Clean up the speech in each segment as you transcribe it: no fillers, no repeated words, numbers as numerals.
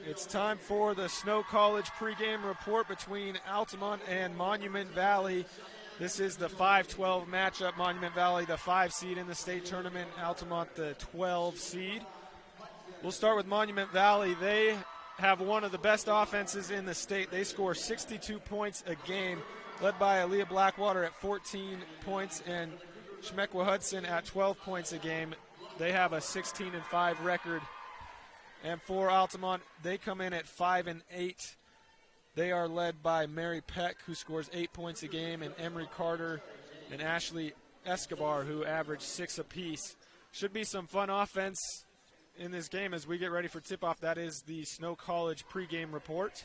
It's time for the Snow College pregame report between Altamont and Monument Valley. This is the 5-12 matchup. Monument Valley, the 5 seed in the state tournament. Altamont, the 12 seed. We'll start with Monument Valley. They have one of the best offenses in the state. They score 62 points a game, led by Aaliyah Blackwater at 14 points and Shemekwa Hudson at 12 points a game. They have a 16-5 record. And for Altamont, they come in at 5-8. They are led by Mary Peck, who scores 8 points a game, and Emery Carter and Ashley Escobar, who average 6 apiece. Should be some fun offense in this game as we get ready for tip-off. That is the Snow College pregame report.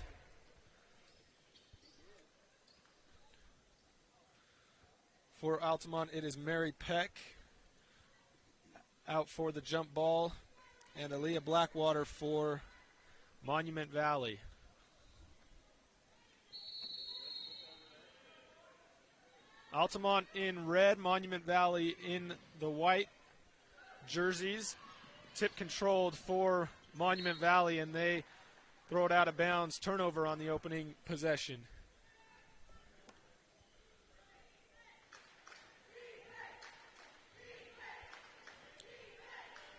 For Altamont, it is Mary Peck out for the jump ball, and Aaliyah Blackwater for Monument Valley. Altamont in red, Monument Valley in the white jerseys. Tip controlled for Monument Valley, and they throw it out of bounds. Turnover on the opening possession.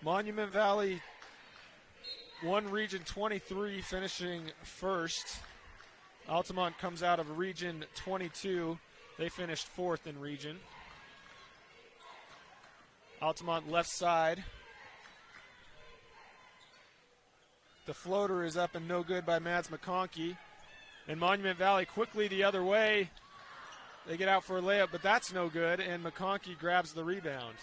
Monument Valley won Region 23, finishing first. Altamont comes out of Region 22. They finished fourth in region. Altamont left side. The floater is up and no good by Mads McConkey. And Monument Valley quickly the other way. They get out for a layup, but that's no good, and McConkey grabs the rebound.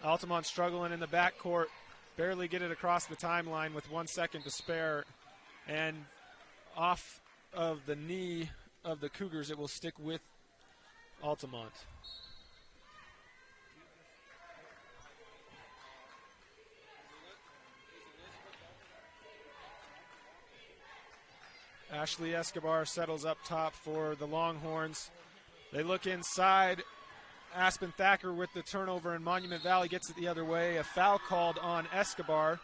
Altamont struggling in the backcourt, barely get it across the timeline with 1 second to spare, and off of the knee of the Cougars, it will stick with Altamont. Ashley Escobar settles up top for the Longhorns. They look inside. Aspen Thacker with the turnover, and Monument Valley gets it the other way. A foul called on Escobar,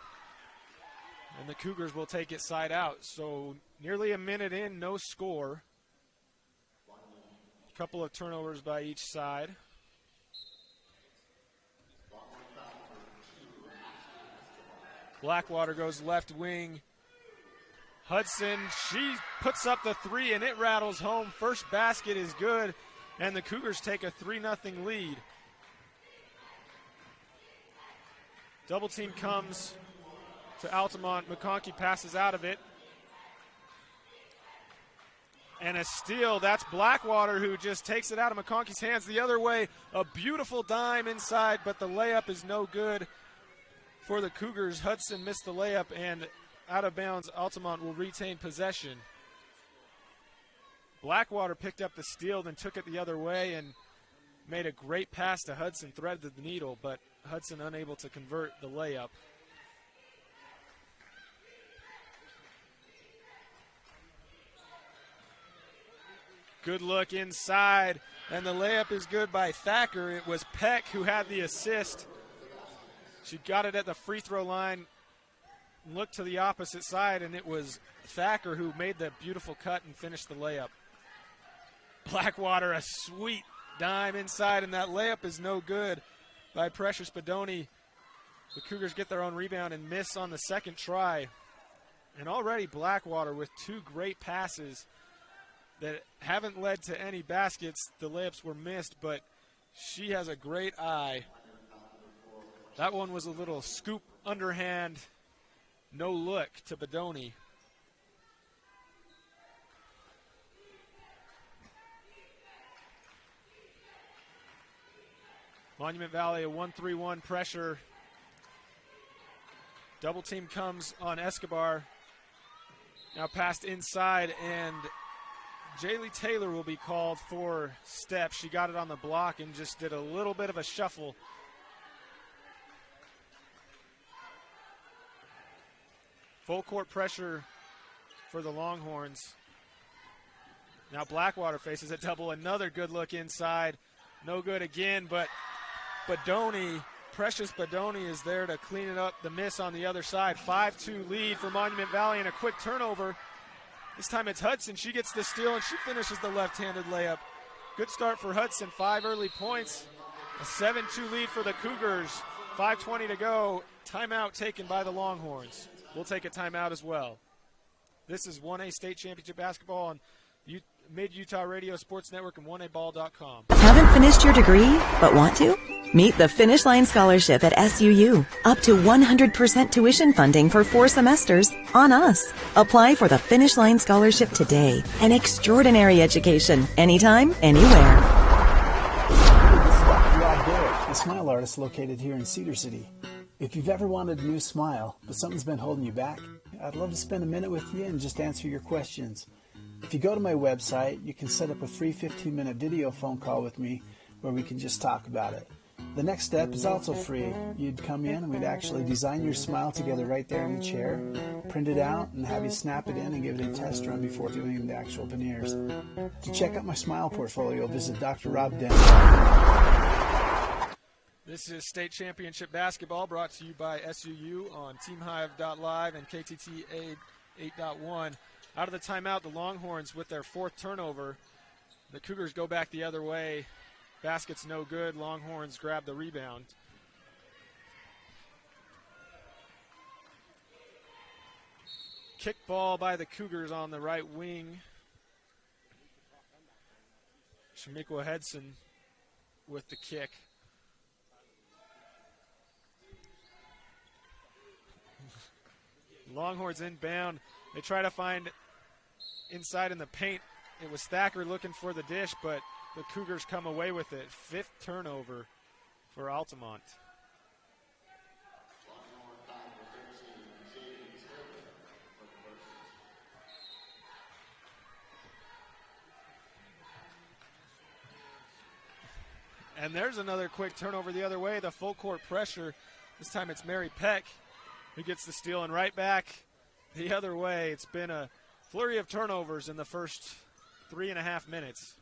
and the Cougars will take it side out. So nearly a minute in, no score. A couple of turnovers by each side. Blackwater goes left wing. Hudson, she puts up the three, and it rattles home. First basket is good, and the Cougars take a 3-0 lead. Double team comes to Altamont. McConkey passes out of it. And a steal. That's Blackwater, who just takes it out of McConkey's hands the other way. A beautiful dime inside, but the layup is no good for the Cougars. Hudson missed the layup, and out of bounds, Altamont will retain possession. Blackwater picked up the steal, then took it the other way and made a great pass to Hudson, threaded the needle, but Hudson unable to convert the layup. Good look inside, and the layup is good by Thacker. It was Peck who had the assist. She got it at the free throw line, looked to the opposite side, and it was Thacker who made the beautiful cut and finished the layup. Blackwater, a sweet dime inside, and that layup is no good by Precious Bedoni. The Cougars get their own rebound and miss on the second try. And already Blackwater with two great passes that haven't led to any baskets. The layups were missed, but she has a great eye. That one was a little scoop underhand, no look to Bedoni. Monument Valley, a 1-3-1 pressure. Double team comes on Escobar. Now passed inside, and Jaylee Taylor will be called for step. She got it on the block and just did a little bit of a shuffle. Full court pressure for the Longhorns. Now Blackwater faces a double. Another good look inside. No good again, but Bedoni Precious Badoni is there to clean it up, the miss on the other side. 5-2 lead for Monument Valley and a quick turnover. This time it's Hudson. She gets the steal and she finishes the left-handed layup. Good start for Hudson, 5 early points. A 7-2 lead for the Cougars. 5:20 to go. Timeout taken by the Longhorns. We'll take a timeout as well. This is 1A State Championship Basketball on Mid-Utah Radio Sports Network and 1aball.com. Haven't finished your degree, but want to? Meet the Finish Line Scholarship at SUU. Up to 100% tuition funding for 4 semesters on us. Apply for the Finish Line Scholarship today. An extraordinary education, anytime, anywhere. This is Dr. Rob Barrett, the smile artist located here in Cedar City. If you've ever wanted a new smile, but something's been holding you back, I'd love to spend a minute with you and just answer your questions. If you go to my website, you can set up a free 15-minute video phone call with me where we can just talk about it. The next step is also free. You'd come in and we'd actually design your smile together right there in the chair, print it out, and have you snap it in and give it a test run before doing the actual veneers. To check out my smile portfolio, visit drrobden.com. This is State Championship Basketball brought to you by SUU on TeamHive.live and KTT 8.1. Out of the timeout, the Longhorns with their 4th turnover. The Cougars go back the other way. Basket's no good. Longhorns grab the rebound. Kick ball by the Cougars on the right wing. Shamikwa Hedson with the kick. Longhorns inbound. They try to find inside in the paint. It was Thacker looking for the dish, but the Cougars come away with it. 5th turnover for Altamont. And there's another quick turnover the other way. The full court pressure. This time it's Mary Peck who gets the steal, and right back the other way. It's been a flurry of turnovers in the first 3.5 minutes.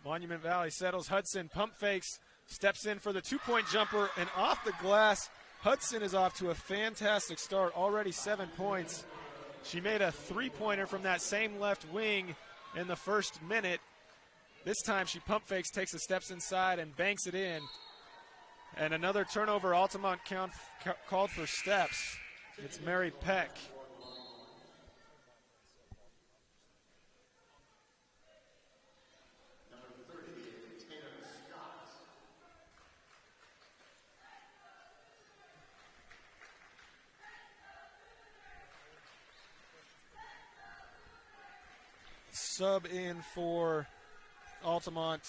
Monument Valley settles. Hudson pump fakes, steps in for the 2-point jumper, and off the glass. Hudson is off to a fantastic start, already 7 points. She made a 3-pointer from that same left wing in the first minute. This time she pump fakes, takes the steps inside, and banks it in. And another turnover. Altamont called for steps. It's Mary Peck. Sub in for Altamont.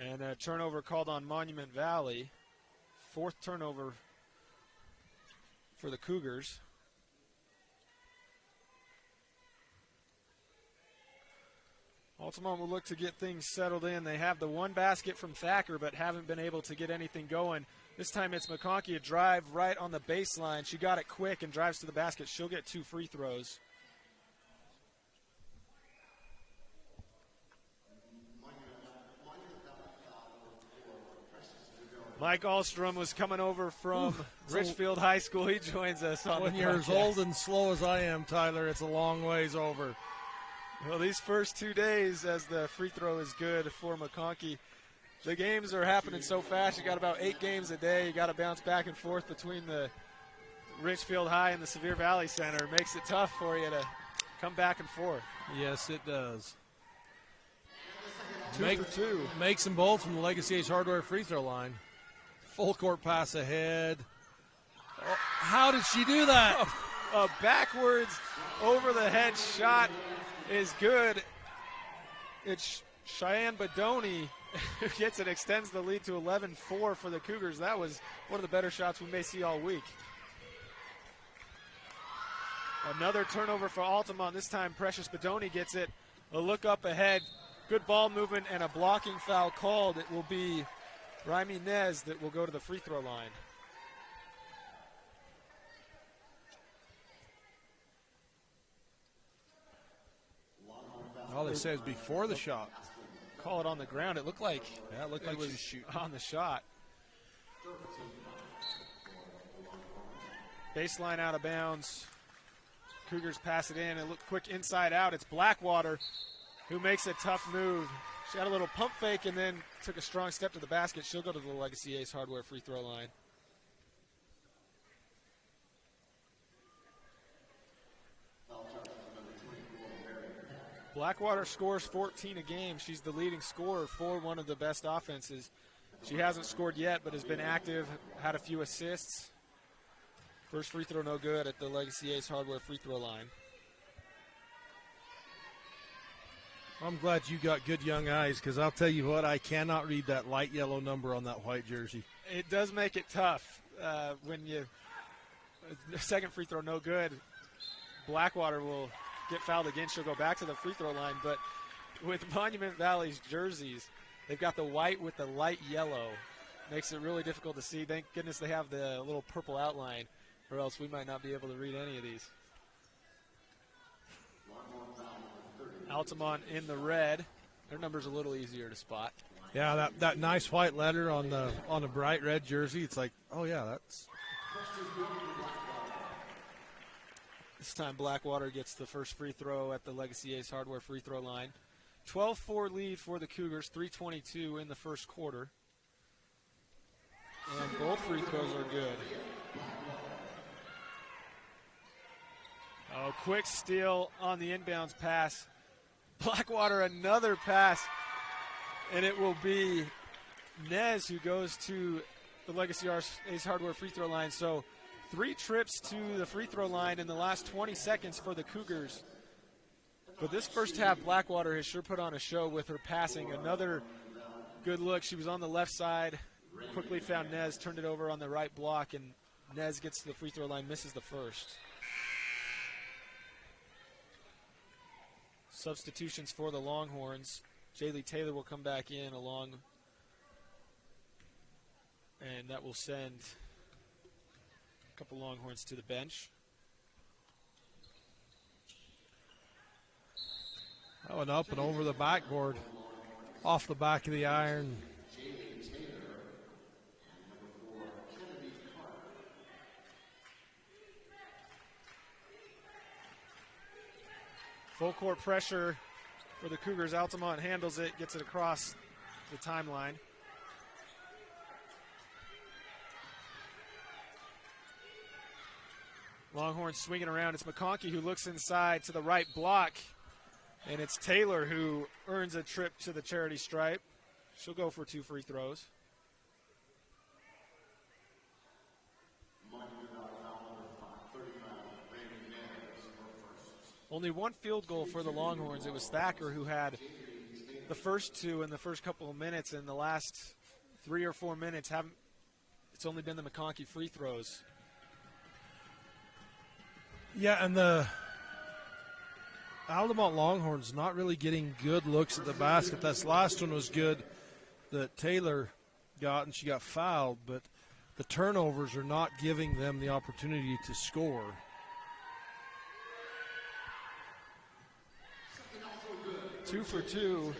And a turnover called on Monument Valley. 4th turnover for the Cougars. Altamont will look to get things settled in. They have the 1 basket from Thacker, but haven't been able to get anything going. This time it's McConkey, a drive right on the baseline. She got it quick and drives to the basket. She'll get 2 free throws. Mike Ahlstrom was coming over from Richfield High School. He joins us on the podcast. When you're as old and slow as I am, Tyler, it's a long ways over. Well, these first 2 days, as the free throw is good for McConkey, the games are happening so fast. You got about 8 games a day. You got to bounce back and forth between the Richfield High and the Sevier Valley Center. It makes it tough for you to come back and forth. Yes, it does. 2 for 2. Makes them both from the Legacy H Hardware free throw line. Full court pass ahead. Oh, how did she do that? A backwards over the head shot is good. It's Cheyenne Badoni who gets it, extends the lead to 11-4 for the Cougars. That was one of the better shots we may see all week. Another turnover for Altamont. This time Precious Badoni gets it. A look up ahead. Good ball movement and a blocking foul called. It will be Raimi Nez that will go to the free throw line. All they say is before the shot. Call it on the ground. It looked like it was shooting on the shot. Baseline out of bounds. Cougars pass it in. It looked quick inside out. It's Blackwater who makes a tough move. She had a little pump fake and then took a strong step to the basket. She'll go to the Legacy Ace Hardware free throw line. Blackwater scores 14 a game. She's the leading scorer for one of the best offenses. She hasn't scored yet, but has been active, had a few assists. First free throw no good at the Legacy Ace Hardware free throw line. I'm glad you got good young eyes, because I'll tell you what, I cannot read that light yellow number on that white jersey. It does make it tough when second free throw no good. Blackwater will get fouled again. She'll go back to the free throw line. But with Monument Valley's jerseys, they've got the white with the light yellow. Makes it really difficult to see. Thank goodness they have the little purple outline, or else we might not be able to read any of these. Altamont in the red. Their number's a little easier to spot. Yeah, that nice white letter on the bright red jersey. It's like, oh yeah, that's. This time Blackwater gets the first free throw at the Legacy Ace Hardware free throw line. 12-4 lead for the Cougars, 3:22 in the first quarter. And both free throws are good. Oh, quick steal on the inbounds pass. Blackwater another pass, and it will be Nez who goes to the Legacy Ace Hardware free throw line. So 3 trips to the free throw line in the last 20 seconds for the Cougars. But this first half, Blackwater has sure put on a show with her passing. Another good look. She was on the left side, quickly found Nez, turned it over on the right block, and Nez gets to the free throw line, misses the first. Substitutions for the Longhorns. Jaylee Taylor will come back in along, and that will send a couple Longhorns to the bench. Oh, and up and over the backboard, off the back of the iron. Full court pressure for the Cougars. Altamont handles it, gets it across the timeline. Longhorns swinging around. It's McConkey who looks inside to the right block. And it's Taylor who earns a trip to the charity stripe. She'll go for 2 free throws. Only 1 field goal for the Longhorns. It was Thacker who had the first 2 in the first couple of minutes. In the last 3 or 4 minutes, it's only been the McConkey free throws. Yeah, and the Altamont Longhorns not really getting good looks at the basket. This last one was good that Taylor got, and she got fouled, but the turnovers are not giving them the opportunity to score. Two for 2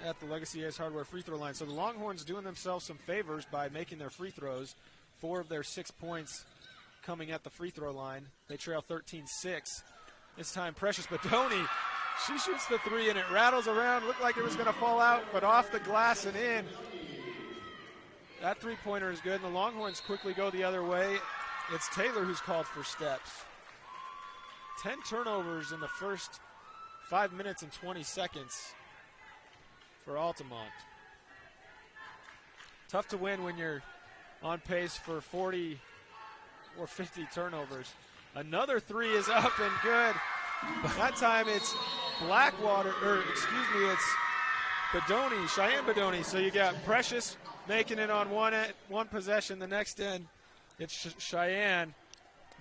at the Legacy Ace Hardware free throw line. So the Longhorns doing themselves some favors by making their free throws. 4 of their 6 points coming at the free throw line. They trail 13-6. This time Precious Badoni, she shoots the 3 and it rattles around. Looked like it was going to fall out, but off the glass and in. That 3-pointer is good, and the Longhorns quickly go the other way. It's Taylor who's called for steps. 10 turnovers in the first 5 minutes and 20 seconds for Altamont. Tough to win when you're on pace for 40 or 50 turnovers. Another 3 is up and good. That time it's it's Badoni, Cheyenne Badoni. So you got Precious making it on one possession. The next end, it's Cheyenne,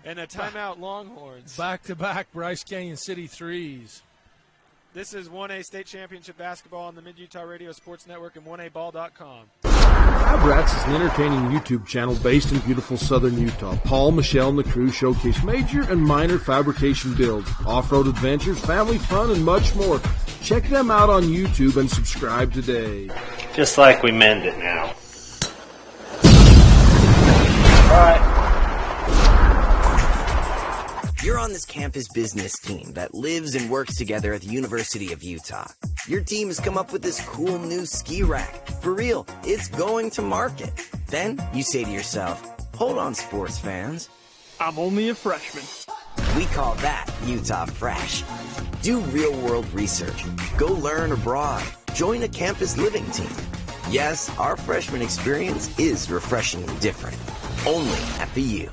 and a timeout Longhorns. Back-to-back Bryce Canyon City threes. This is 1A State Championship Basketball on the Mid-Utah Radio Sports Network and 1aball.com. Fab Rats is an entertaining YouTube channel based in beautiful southern Utah. Paul, Michelle, and the crew showcase major and minor fabrication builds, off-road adventures, family fun, and much more. Check them out on YouTube and subscribe today. Just like we mend it now. All right. You're on this campus business team that lives and works together at the University of Utah. Your team has come up with this cool new ski rack. For real, it's going to market. Then you say to yourself, hold on, sports fans. I'm only a freshman. We call that Utah Fresh. Do real-world research. Go learn abroad. Join a campus living team. Yes, our freshman experience is refreshingly different. Only at the U.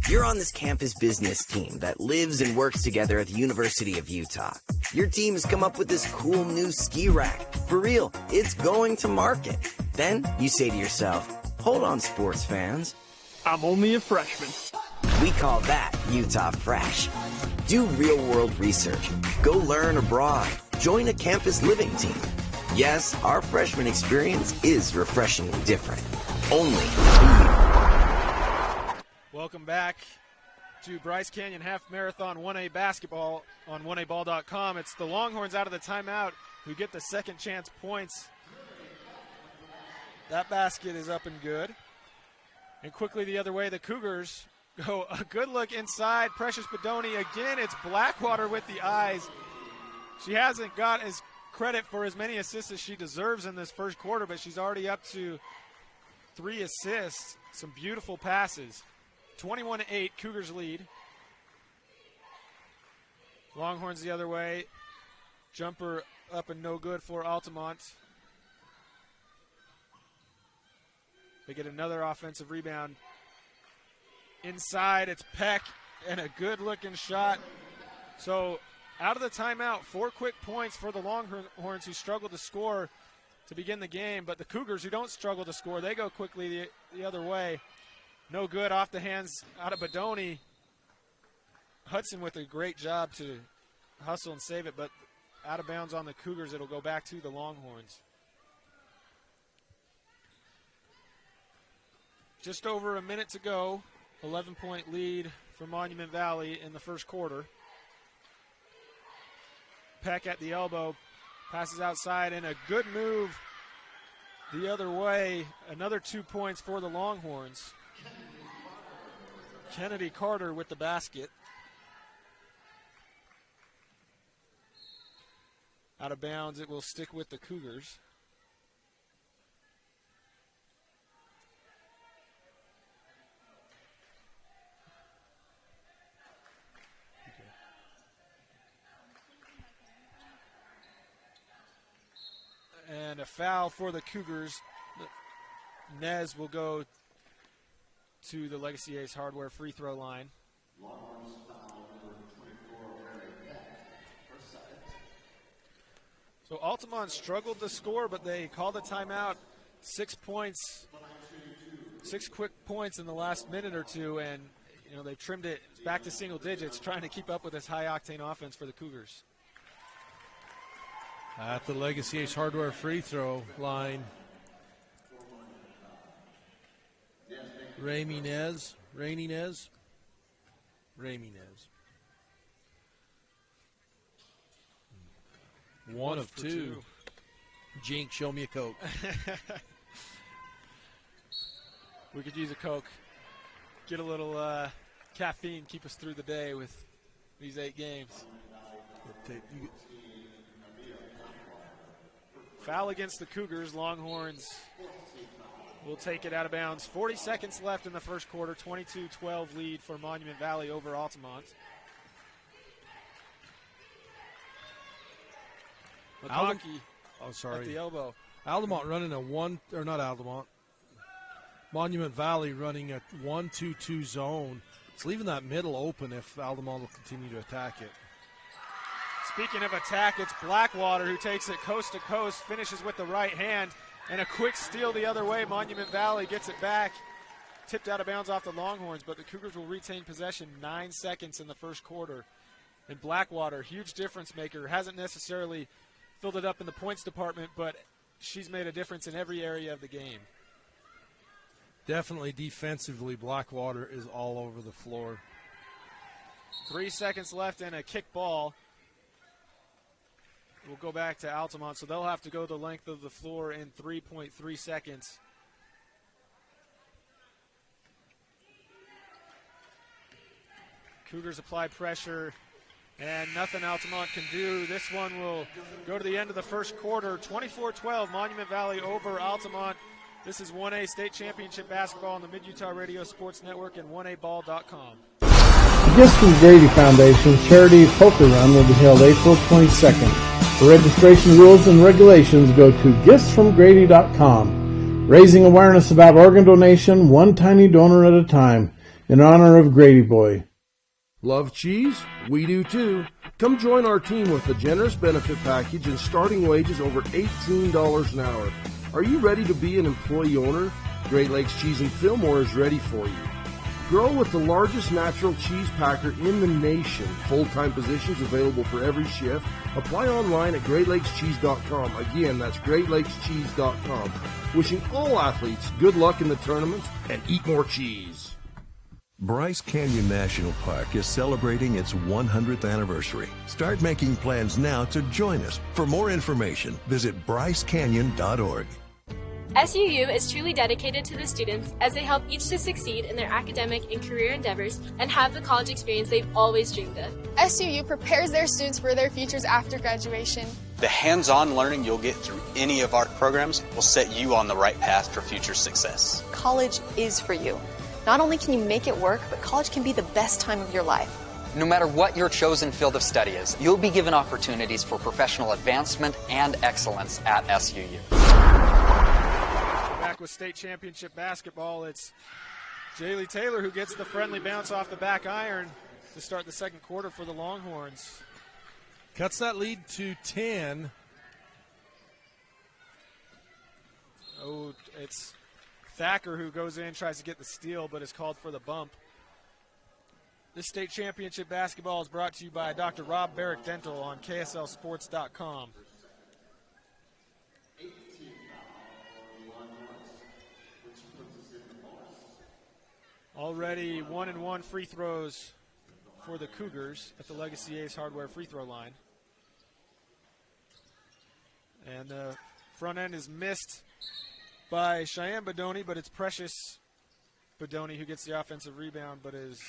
You're on this campus business team that lives and works together at the University of Utah. Your team has come up with this cool new ski rack. For real, it's going to market. Then you say to yourself, hold on, sports fans. I'm only a freshman. We call that Utah Fresh. Do real-world research. Go learn abroad. Join a campus living team. Yes, our freshman experience is refreshingly different. Only at the U. Welcome back to Bryce Canyon Half Marathon 1A Basketball on 1aball.com. It's the Longhorns out of the timeout who get the second chance points. That basket is up and good. And quickly the other way, the Cougars go a good look inside. Precious Bedoni again. It's Blackwater with the eyes. She hasn't got as credit for as many assists as she deserves in this first quarter, but she's already up to 3 assists. Some beautiful passes. 21-8, Cougars lead. Longhorns the other way. Jumper up and no good for Altamont. They get another offensive rebound. Inside, it's Peck, and a good-looking shot. So out of the timeout, 4 quick points for the Longhorns, who struggled to score to begin the game. But the Cougars, who don't struggle to score, they go quickly the other way. No good off the hands out of Bedoni. Hudson with a great job to hustle and save it, but out of bounds on the Cougars. It'll go back to the Longhorns. Just over a minute to go. 11-point lead for Monument Valley in the first quarter. Peck at the elbow. Passes outside, and a good move the other way. Another 2 points for the Longhorns. Kennedy Carter with the basket. Out of bounds, it will stick with the Cougars. And a foul for the Cougars. Nez will go to the Legacy Ace Hardware free throw line. So Altamont struggled to score, but they called a timeout. 6 points, 6 quick points in the last minute or two, and they trimmed it back to single digits, trying to keep up with this high-octane offense for the Cougars. At the Legacy Ace Hardware free throw line, Ramirez. 1 of 2. Jink, show me a Coke. We could use a Coke. Get a little caffeine, keep us through the day with these 8 games. Foul against the Cougars. Longhorns will take it out of bounds. 40 seconds left in the first quarter. 22-12 lead for Monument Valley over Altamont. McConkey at the elbow. Altamont running a Monument Valley running a 1-2-2 zone. It's leaving that middle open if Altamont will continue to attack it. Speaking of attack, it's Blackwater who takes it coast to coast, finishes with the right hand, and a quick steal the other way. Monument Valley gets it back. Tipped out of bounds off the Longhorns, but the Cougars will retain possession. 9 seconds in the first quarter. And Blackwater, huge difference maker, hasn't necessarily filled it up in the points department, but she's made a difference in every area of the game. Definitely defensively, Blackwater is all over the floor. 3 seconds left and a kick ball. We'll go back to Altamont, so they'll have to go the length of the floor in 3.3 seconds. Cougars apply pressure, and nothing Altamont can do. This one will go to the end of the first quarter. 24-12, Monument Valley over Altamont. This is 1A State Championship Basketball on the Mid-Utah Radio Sports Network and 1aball.com. The Gifts from Grady Foundation Charity Poker Run will be held April 22nd. For registration rules and regulations, go to giftsfromgrady.com. Raising awareness about organ donation, one tiny donor at a time, in honor of Grady Boy. Love cheese? We do too. Come join our team with a generous benefit package and starting wages over $18 an hour. Are you ready to be an employee owner? Great Lakes Cheese and Fillmore is ready for you. Grow with the largest natural cheese packer in the nation. Full-time positions available for every shift. Apply online at GreatLakesCheese.com. Again, that's GreatLakesCheese.com. Wishing all athletes good luck in the tournaments and eat more cheese. Bryce Canyon National Park is celebrating its 100th anniversary. Start making plans now to join us. For more information, visit brycecanyon.org. SUU is truly dedicated to the students as they help each to succeed in their academic and career endeavors and have the college experience they've always dreamed of. SUU prepares their students for their futures after graduation. The hands-on learning you'll get through any of our programs will set you on the right path for future success. College is for you. Not only can you make it work, but college can be the best time of your life. No matter what your chosen field of study is, you'll be given opportunities for professional advancement and excellence at SUU. Back with state championship basketball, it's Jaylee Taylor who gets the friendly bounce off the back iron to start the second quarter for the Longhorns. Cuts that lead to 10. Oh, it's Thacker who goes in, tries to get the steal, but is called for the bump. This state championship basketball is brought to you by Dr. Rob Barrick Dental on KSLSports.com. Already 1-and-1 free throws for the Cougars at the Legacy Ace Hardware free throw line. And the front end is missed by Cheyenne Bedoni, but it's Precious Bedoni who gets the offensive rebound, but there's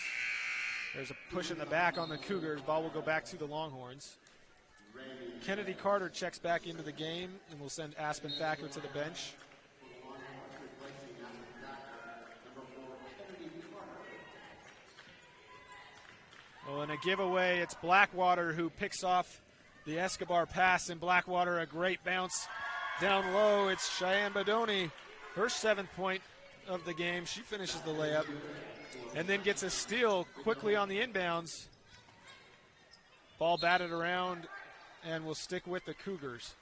a push in the back on the Cougars. Ball will go back to the Longhorns. Kennedy Carter checks back into the game, and will send Aspen Thacker to the bench. Well, in a giveaway, it's Blackwater who picks off the Escobar pass, and Blackwater a great bounce down low. It's Cheyenne Bedoni, her 7th point of the game. She finishes the layup and then gets a steal quickly on the inbounds. Ball batted around and will stick with the Cougars.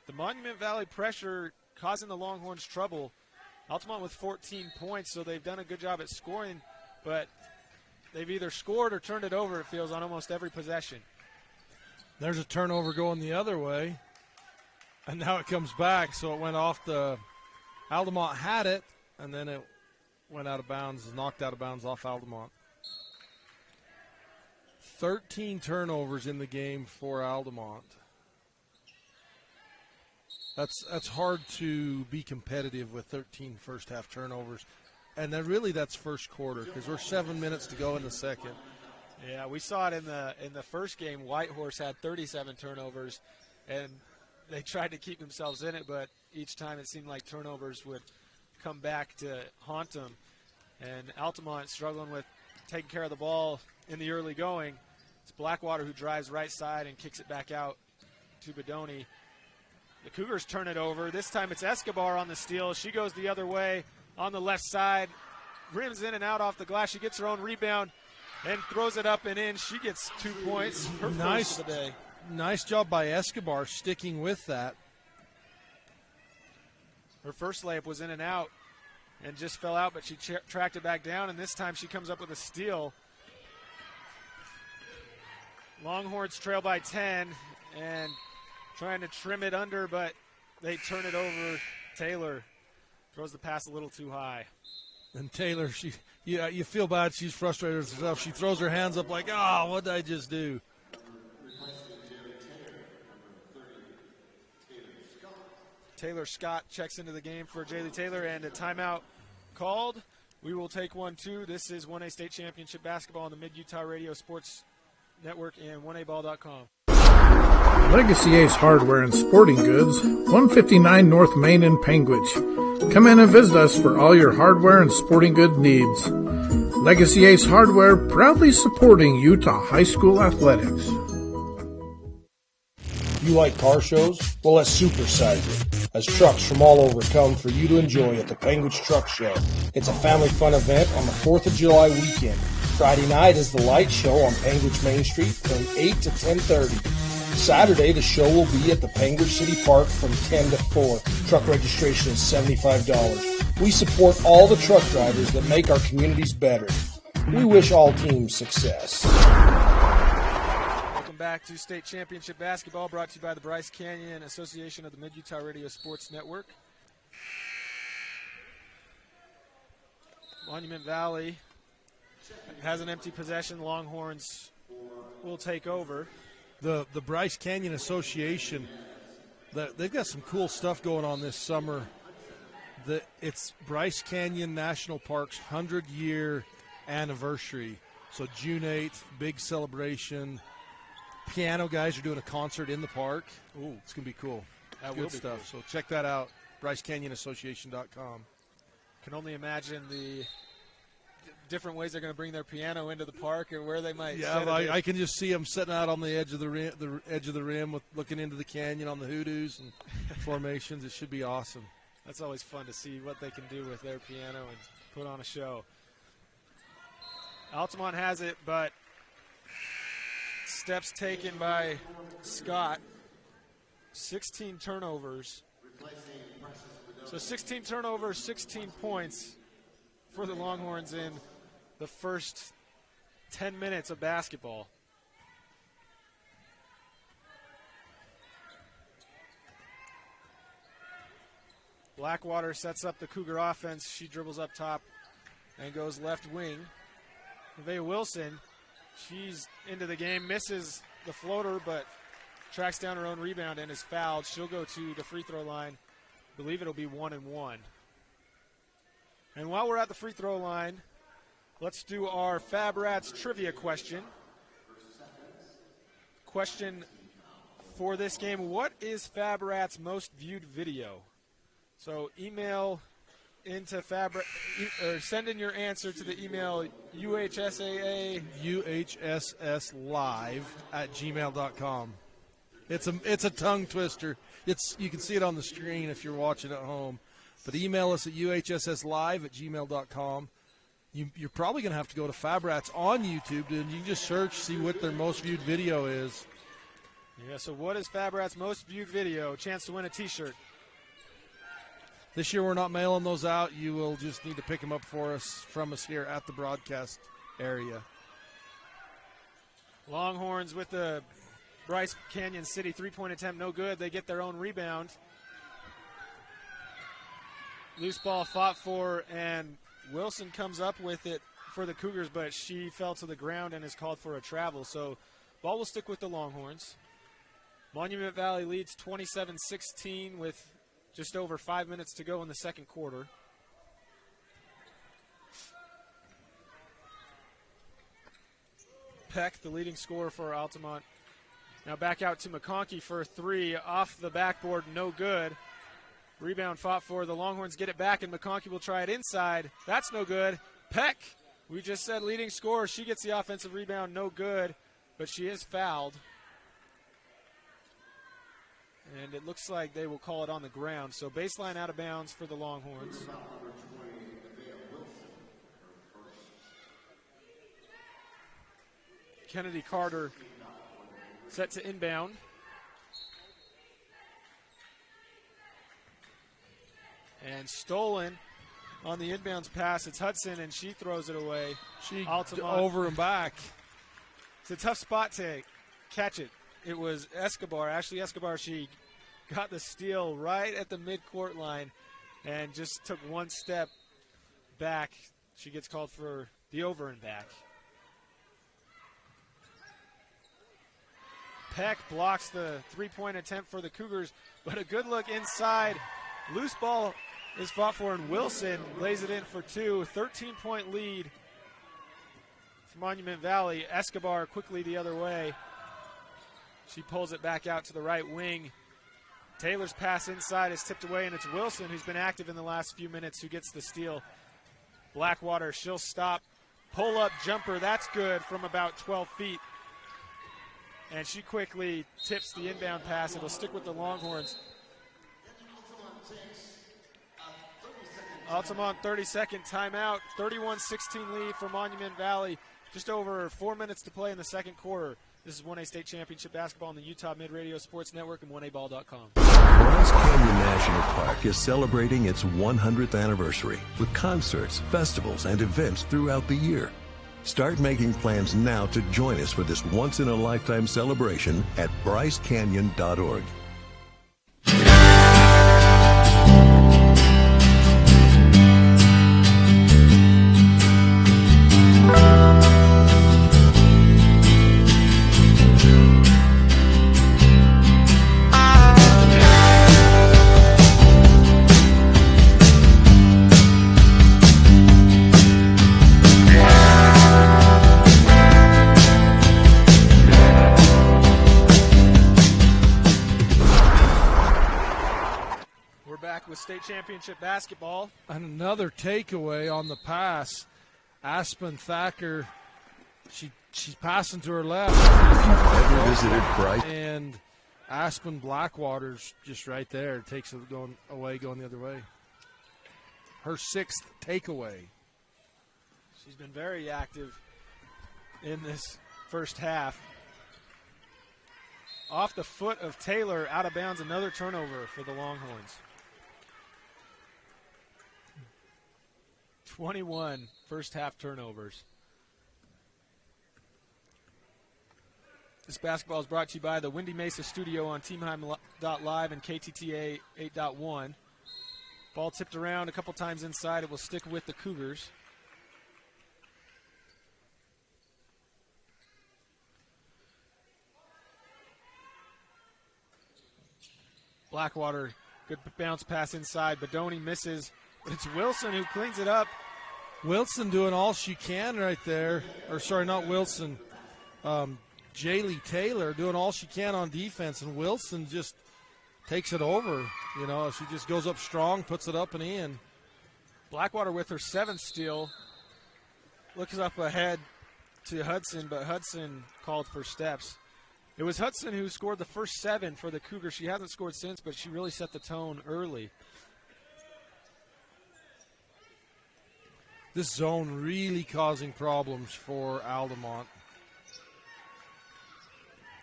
The Monument Valley pressure causing the Longhorns trouble. Altamont with 14 points, so they've done a good job at scoring, but they've either scored or turned it over, it feels, on almost every possession. There's a turnover going the other way, and now it comes back, so it went off the – Altamont had it, and then it went out of bounds, knocked out of bounds off Altamont. 13 turnovers in the game for Altamont. That's hard to be competitive with 13 first-half turnovers. And then really that's first quarter because we're 7 minutes to go in the second. Yeah, we saw it in the first game. Whitehorse had 37 turnovers, and they tried to keep themselves in it, but each time it seemed like turnovers would come back to haunt them. And Altamont struggling with taking care of the ball in the early going. It's Blackwater who drives right side and kicks it back out to Bedoni. The Cougars turn it over. This time it's Escobar on the steal. She goes the other way on the left side, rims in and out off the glass. She gets her own rebound and throws it up and in. She gets 2 points, her first of the day. Nice job by Escobar sticking with that. Her first layup was in and out and just fell out, but she tracked it back down, and this time she comes up with a steal Longhorns trail by 10 and trying to trim it under, but they turn it over. Taylor throws the pass a little too high. And Taylor, you feel bad. She's frustrated with herself. She throws her hands up like, oh, what did I just do? Taylor Scott checks into the game for Jaylee Taylor, and a timeout called. We will take one, too. This is 1A State Championship basketball on the Mid-Utah Radio Sports Network and 1aball.com. Legacy Ace Hardware and Sporting Goods, 159 North Main in Panguitch. Come in and visit us for all your hardware and sporting good needs. Legacy Ace Hardware, proudly supporting Utah High School athletics. You like car shows? Well, let's supersize it, as trucks from all over come for you to enjoy at the Panguitch Truck Show. It's a family fun event on the 4th of July weekend. Friday night is the light show on Panguitch Main Street from 8 to 10:30. Saturday, the show will be at the Panguitch City Park from 10 to 4. Truck registration is $75. We support all the truck drivers that make our communities better. We wish all teams success. Welcome back to State Championship basketball, brought to you by the Bryce Canyon Association of the Mid-Utah Radio Sports Network. Monument Valley has an empty possession. Longhorns will take over. The Bryce Canyon Association, they've got some cool stuff going on this summer. It's Bryce Canyon National Park's 100-year anniversary. So June 8th, big celebration. Piano guys are doing a concert in the park. Ooh, it's going to be cool. That Good will be stuff. cool. So check that out, BryceCanyonAssociation.com. Can only imagine the different ways they're going to bring their piano into the park and where they might. Yeah, I can just see them sitting out on the edge of the rim, with looking into the canyon on the hoodoos and formations. It should be awesome. That's always fun to see what they can do with their piano and put on a show. Altamont has it, but steps taken by Scott. 16 turnovers. So 16 turnovers, 16 points for the Longhorns in the first 10 minutes of basketball. Blackwater sets up the Cougar offense. She dribbles up top and goes left wing. Nevaeh Wilson, she's into the game, misses the floater, but tracks down her own rebound and is fouled. She'll go to the free throw line. I believe it'll be 1-1. And while we're at the free throw line, let's do our Fab Rats trivia question. Question for this game: what is Fab Rats' most viewed video? So email into or send in your answer to the email UHSSlive@gmail.com. It's a tongue twister. You can see it on the screen if you're watching at home. But email us at UHSSlive@gmail.com. You're probably going to have to go to Fab Rats on YouTube, and you can just search, see what their most viewed video is. Yeah, so what is Fab Rats' most viewed video? Chance to win a T-shirt. This year we're not mailing those out. You will just need to pick them up from us here at the broadcast area. Longhorns with the Bryce Canyon City three-point attempt, no good. They get their own rebound. Loose ball fought for, and Wilson comes up with it for the Cougars, but she fell to the ground and is called for a travel. So ball will stick with the Longhorns. Monument Valley leads 27-16 with just over 5 minutes to go in the second quarter. Peck, the leading scorer for Altamont. Now back out to McConkey for a three. Off the backboard, no good. Rebound fought for. The Longhorns get it back, and McConkey will try it inside. That's no good. Peck, we just said leading scorer. She gets the offensive rebound, no good, but she is fouled. And it looks like they will call it on the ground. So baseline out of bounds for the Longhorns. Kennedy Carter set to inbound. And stolen on the inbounds pass. It's Hudson, and she throws it away. Over and back. It's a tough spot take. catch it. It was Escobar, Ashley Escobar. She got the steal right at the midcourt line and just took one step back. She gets called for the over and back. Peck blocks the three-point attempt for the Cougars, but a good look inside. Loose ball is fought for, and Wilson lays it in for two. 13-point lead for Monument Valley. Escobar quickly the other way. She pulls it back out to the right wing. Taylor's pass inside is tipped away, and it's Wilson, who's been active in the last few minutes, who gets the steal. Blackwater, she'll stop. Pull-up jumper, that's good from about 12 feet. And she quickly tips the inbound pass. It'll stick with the Longhorns. Altamont 30-second timeout. 31-16 lead for Monument Valley. Just over 4 minutes to play in the second quarter. This is 1A State Championship Basketball on the Utah Mid-Radio Sports Network and 1aball.com. Bryce Canyon National Park is celebrating its 100th anniversary with concerts, festivals, and events throughout the year. Start making plans now to join us for this once-in-a-lifetime celebration at brycecanyon.org. With state championship basketball. And another takeaway on the pass. Aspen Thacker, she's passing to her left. Ever visited Bryce? And Aspen Blackwater's just right there. Takes it going away, going the other way. Her sixth takeaway. She's been very active in this first half. Off the foot of Taylor, out of bounds, another turnover for the Longhorns. 21 first half turnovers. This basketball is brought to you by the Windy Mesa Studio on TeamHime.live and KTTA 8.1. Ball tipped around a couple times inside. It will stick with the Cougars. Blackwater, good bounce pass inside. Badoni misses, but it's Wilson who cleans it up. Wilson doing all she can right there. Or sorry, not Wilson. Jaylee Taylor doing all she can on defense, and Wilson just takes it over. You know, she just goes up strong, puts it up and in. Blackwater with her seventh steal. Looks up ahead to Hudson, but Hudson called for steps. It was Hudson who scored the first 7 for the Cougars. She hasn't scored since, but she really set the tone early. This zone really causing problems for Altamont.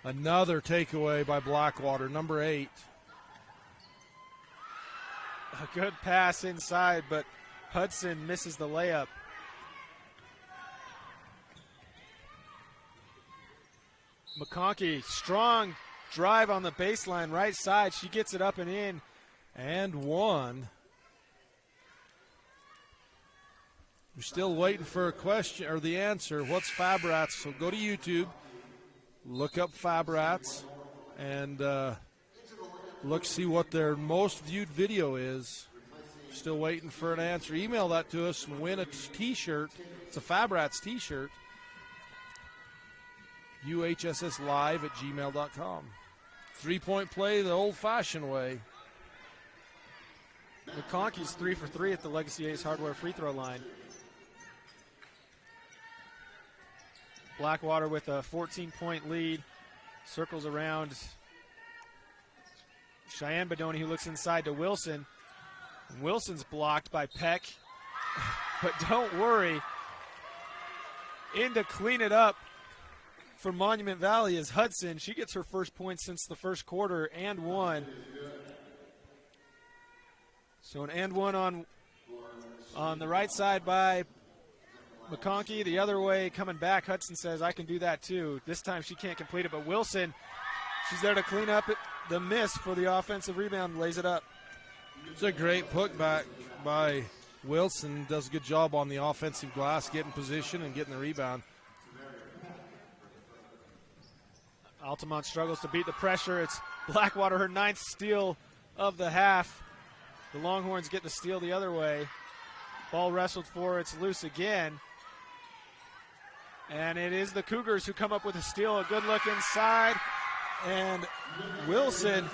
Another takeaway by Blackwater, number 8. A good pass inside, but Hudson misses the layup. McConkey, strong drive on the baseline, right side. She gets it up and in. And one. We're still waiting for a question or the answer. What's Fab Rats? So go to YouTube, look up Fab Rats, and see what their most viewed video is. Still waiting for an answer. Email that to us and win a T-shirt. It's a Fab Rats T-shirt. UHSSlive@gmail.com. 3-point play the old-fashioned way. McConkey's 3 for 3 at the Legacy Ace Hardware free throw line. Blackwater with a 14-point lead. Circles around Cheyenne Badoni, who looks inside to Wilson. Wilson's blocked by Peck. But don't worry. In to clean it up for Monument Valley is Hudson. She gets her first point since the first quarter and one. So an and one on the right side by McConkey the other way coming back. Hudson says, I can do that too. This time she can't complete it, but Wilson, she's there to clean up the miss for the offensive rebound, lays it up. It's a great putback by Wilson. Does a good job on the offensive glass, getting position and getting the rebound. Altamont struggles to beat the pressure. It's Blackwater, her 9th steal of the half. The Longhorns get the steal the other way. Ball wrestled for, it's loose again. And it is the Cougars who come up with a steal. A good look inside. And Wilson,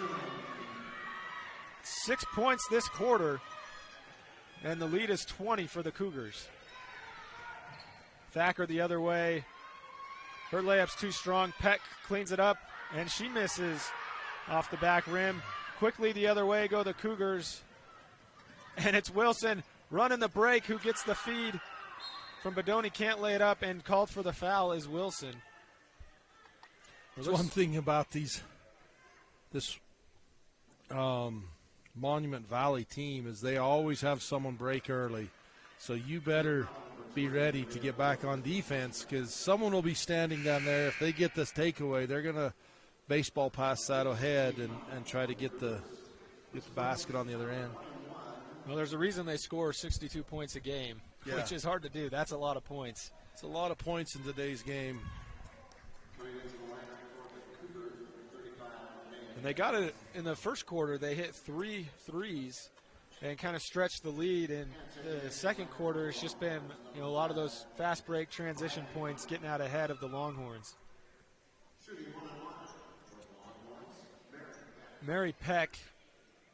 6 points this quarter. And the lead is 20 for the Cougars. Thacker the other way. Her layup's too strong. Peck cleans it up, and she misses off the back rim. Quickly the other way go the Cougars. And it's Wilson running the break who gets the feed from Bodoni. Can't lay it up, and called for the foul is Wilson. There's one thing about this Monument Valley team is they always have someone break early. So you better be ready to get back on defense because someone will be standing down there. If they get this takeaway, they're going to baseball pass that ahead and try to get the basket on the other end. Well, there's a reason they score 62 points a game, which is hard to do. That's a lot of points. It's a lot of points in today's game. And they got it in the first quarter. They hit 3 threes and kind of stretched the lead. In the second quarter, it's just been a lot of those fast break transition points getting out ahead of the Longhorns. Mary Peck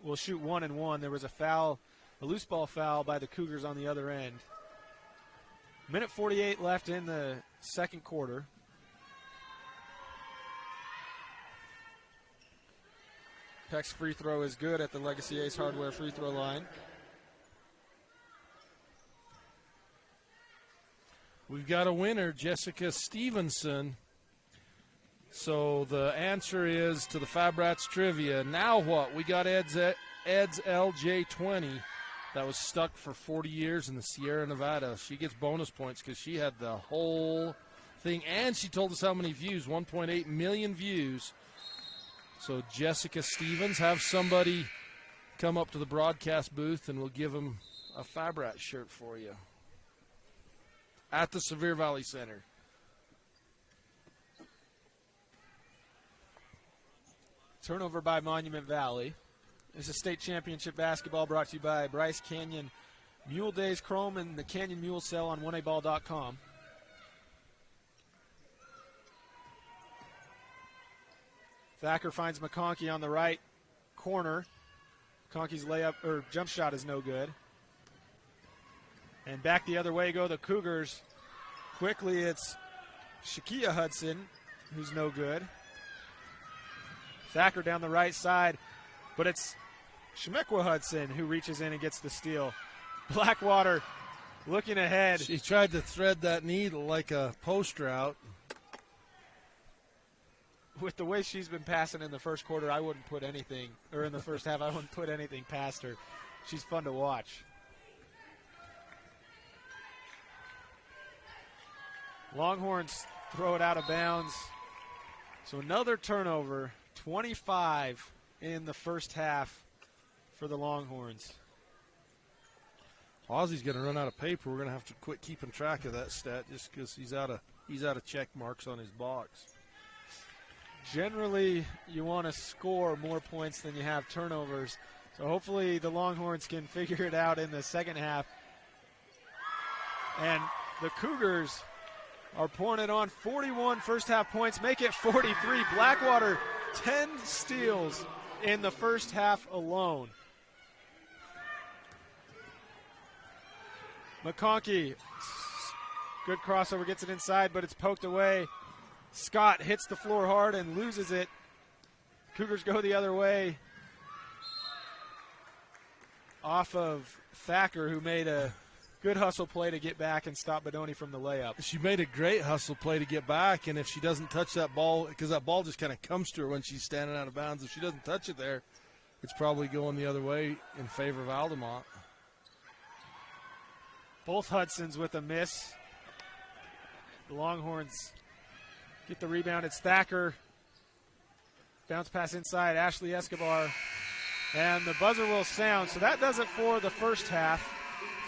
will shoot 1 and 1. There was a loose ball foul by the Cougars on the other end. Minute 48 left in the second quarter. Peck's free throw is good at the Legacy Ace Hardware free throw line. We've got a winner, Jessica Stevenson. So the answer is to the Fab Rats trivia. Now what? We got Ed's LJ20 that was stuck for 40 years in the Sierra Nevada. She gets bonus points because she had the whole thing. And she told us how many views, 1.8 million views. So Jessica Stevens, have somebody come up to the broadcast booth and we'll give them a Fab Rat shirt for you at the Sevier Valley Center. Turnover by Monument Valley. This is state championship basketball brought to you by Bryce Canyon Mule Days Chrome and the Canyon Mule Sale on 1aball.com. Thacker finds McConkey on the right corner. McConkey's layup or jump shot is no good. And back the other way go the Cougars. Quickly it's Shakia Hudson, who's no good. Thacker down the right side, but it's Shemekwa Hudson who reaches in and gets the steal. Blackwater looking ahead. She tried to thread that needle like a post route. With the way she's been passing in the first quarter, I wouldn't put anything, or in the first half, I wouldn't put anything past her. She's fun to watch. Longhorns throw it out of bounds. So another turnover, 25 in the first half for the Longhorns. Ozzy's going to run out of paper. We're going to have to quit keeping track of that stat just because he's out of check marks on his box. Generally, you want to score more points than you have turnovers. So hopefully the Longhorns can figure it out in the second half. And the Cougars are pouring it on. 41 first half points, make it 43. Blackwater, 10 steals in the first half alone. McConkey, good crossover, gets it inside, but it's poked away. Scott hits the floor hard and loses it. Cougars go the other way. Off of Thacker, who made a good hustle play to get back and stop Bodoni from the layup. She made a great hustle play to get back, and if she doesn't touch that ball, because that ball just kind of comes to her when she's standing out of bounds, if she doesn't touch it there, it's probably going the other way in favor of Altamont. Both Hudsons with a miss. The Longhorns get the rebound. It's Thacker. Bounce pass inside, Ashley Escobar. And the buzzer will sound. So that does it for the first half.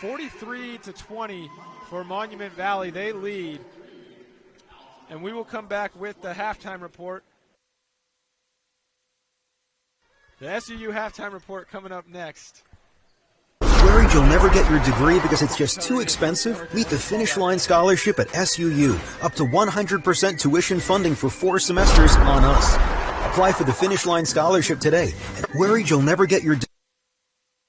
43-20 for Monument Valley. They lead. And we will come back with the halftime report. The SUU halftime report coming up next. Worried you'll never get your degree because it's just too expensive? Meet the Finish Line Scholarship at SUU. Up to 100% tuition funding for 4 semesters on us. Apply for the Finish Line Scholarship today. Worried you'll never get your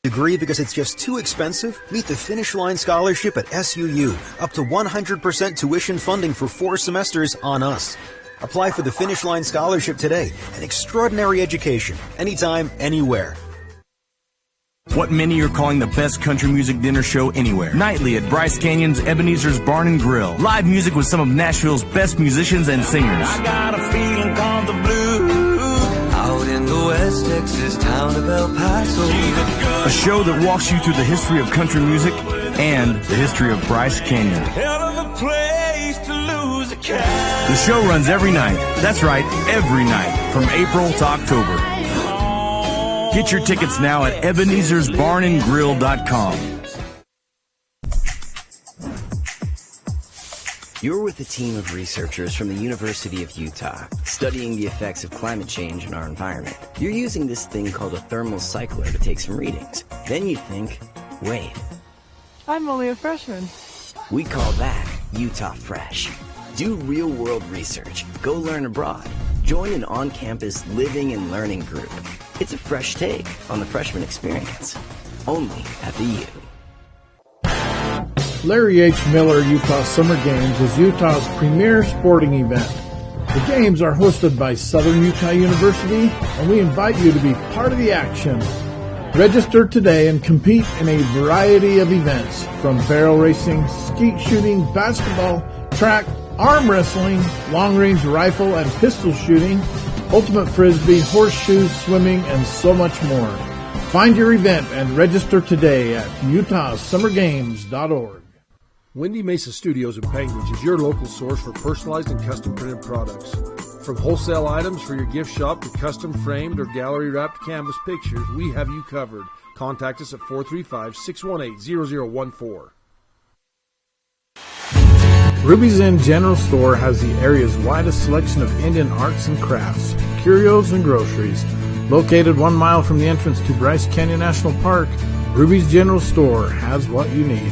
degree because it's just too expensive? Meet the Finish Line Scholarship at SUU. Up to 100% tuition funding for 4 semesters on us. Apply for the Finish Line Scholarship today. An extraordinary education. Anytime, anywhere. What many are calling the best country music dinner show anywhere. Nightly at Bryce Canyon's Ebenezer's Barn and Grill. Live music with some of Nashville's best musicians and singers. I got a feeling called the blues. Out in the West Texas town of El Paso. A show that walks you through the history of country music and the history of Bryce Canyon. Hell of a place to lose a cat. The show runs every night. That's right, every night from April to October. Get your tickets now at Ebenezer'sBarnandGrill.com. You're with a team of researchers from the University of Utah, studying the effects of climate change on our environment. You're using this thing called a thermal cycler to take some readings. Then you think, wait, I'm only a freshman. We call that Utah Fresh. Do real-world research. Go learn abroad. Join an on-campus living and learning group. It's a fresh take on the freshman experience. Only at the U. Larry H. Miller Utah Summer Games is Utah's premier sporting event. The games are hosted by Southern Utah University, and we invite you to be part of the action. Register today and compete in a variety of events, from barrel racing, skeet shooting, basketball, track, arm wrestling, long-range rifle and pistol shooting, ultimate frisbee, horseshoes, swimming, and so much more. Find your event and register today at utahsummergames.org. Windy Mesa Studios in Panguitch is your local source for personalized and custom printed products. From wholesale items for your gift shop to custom framed or gallery wrapped canvas pictures, we have you covered. Contact us at 435-618-0014. Ruby's Inn General Store has the area's widest selection of Indian arts and crafts, curios, and groceries. Located 1 mile from the entrance to Bryce Canyon National Park, Ruby's General Store has what you need.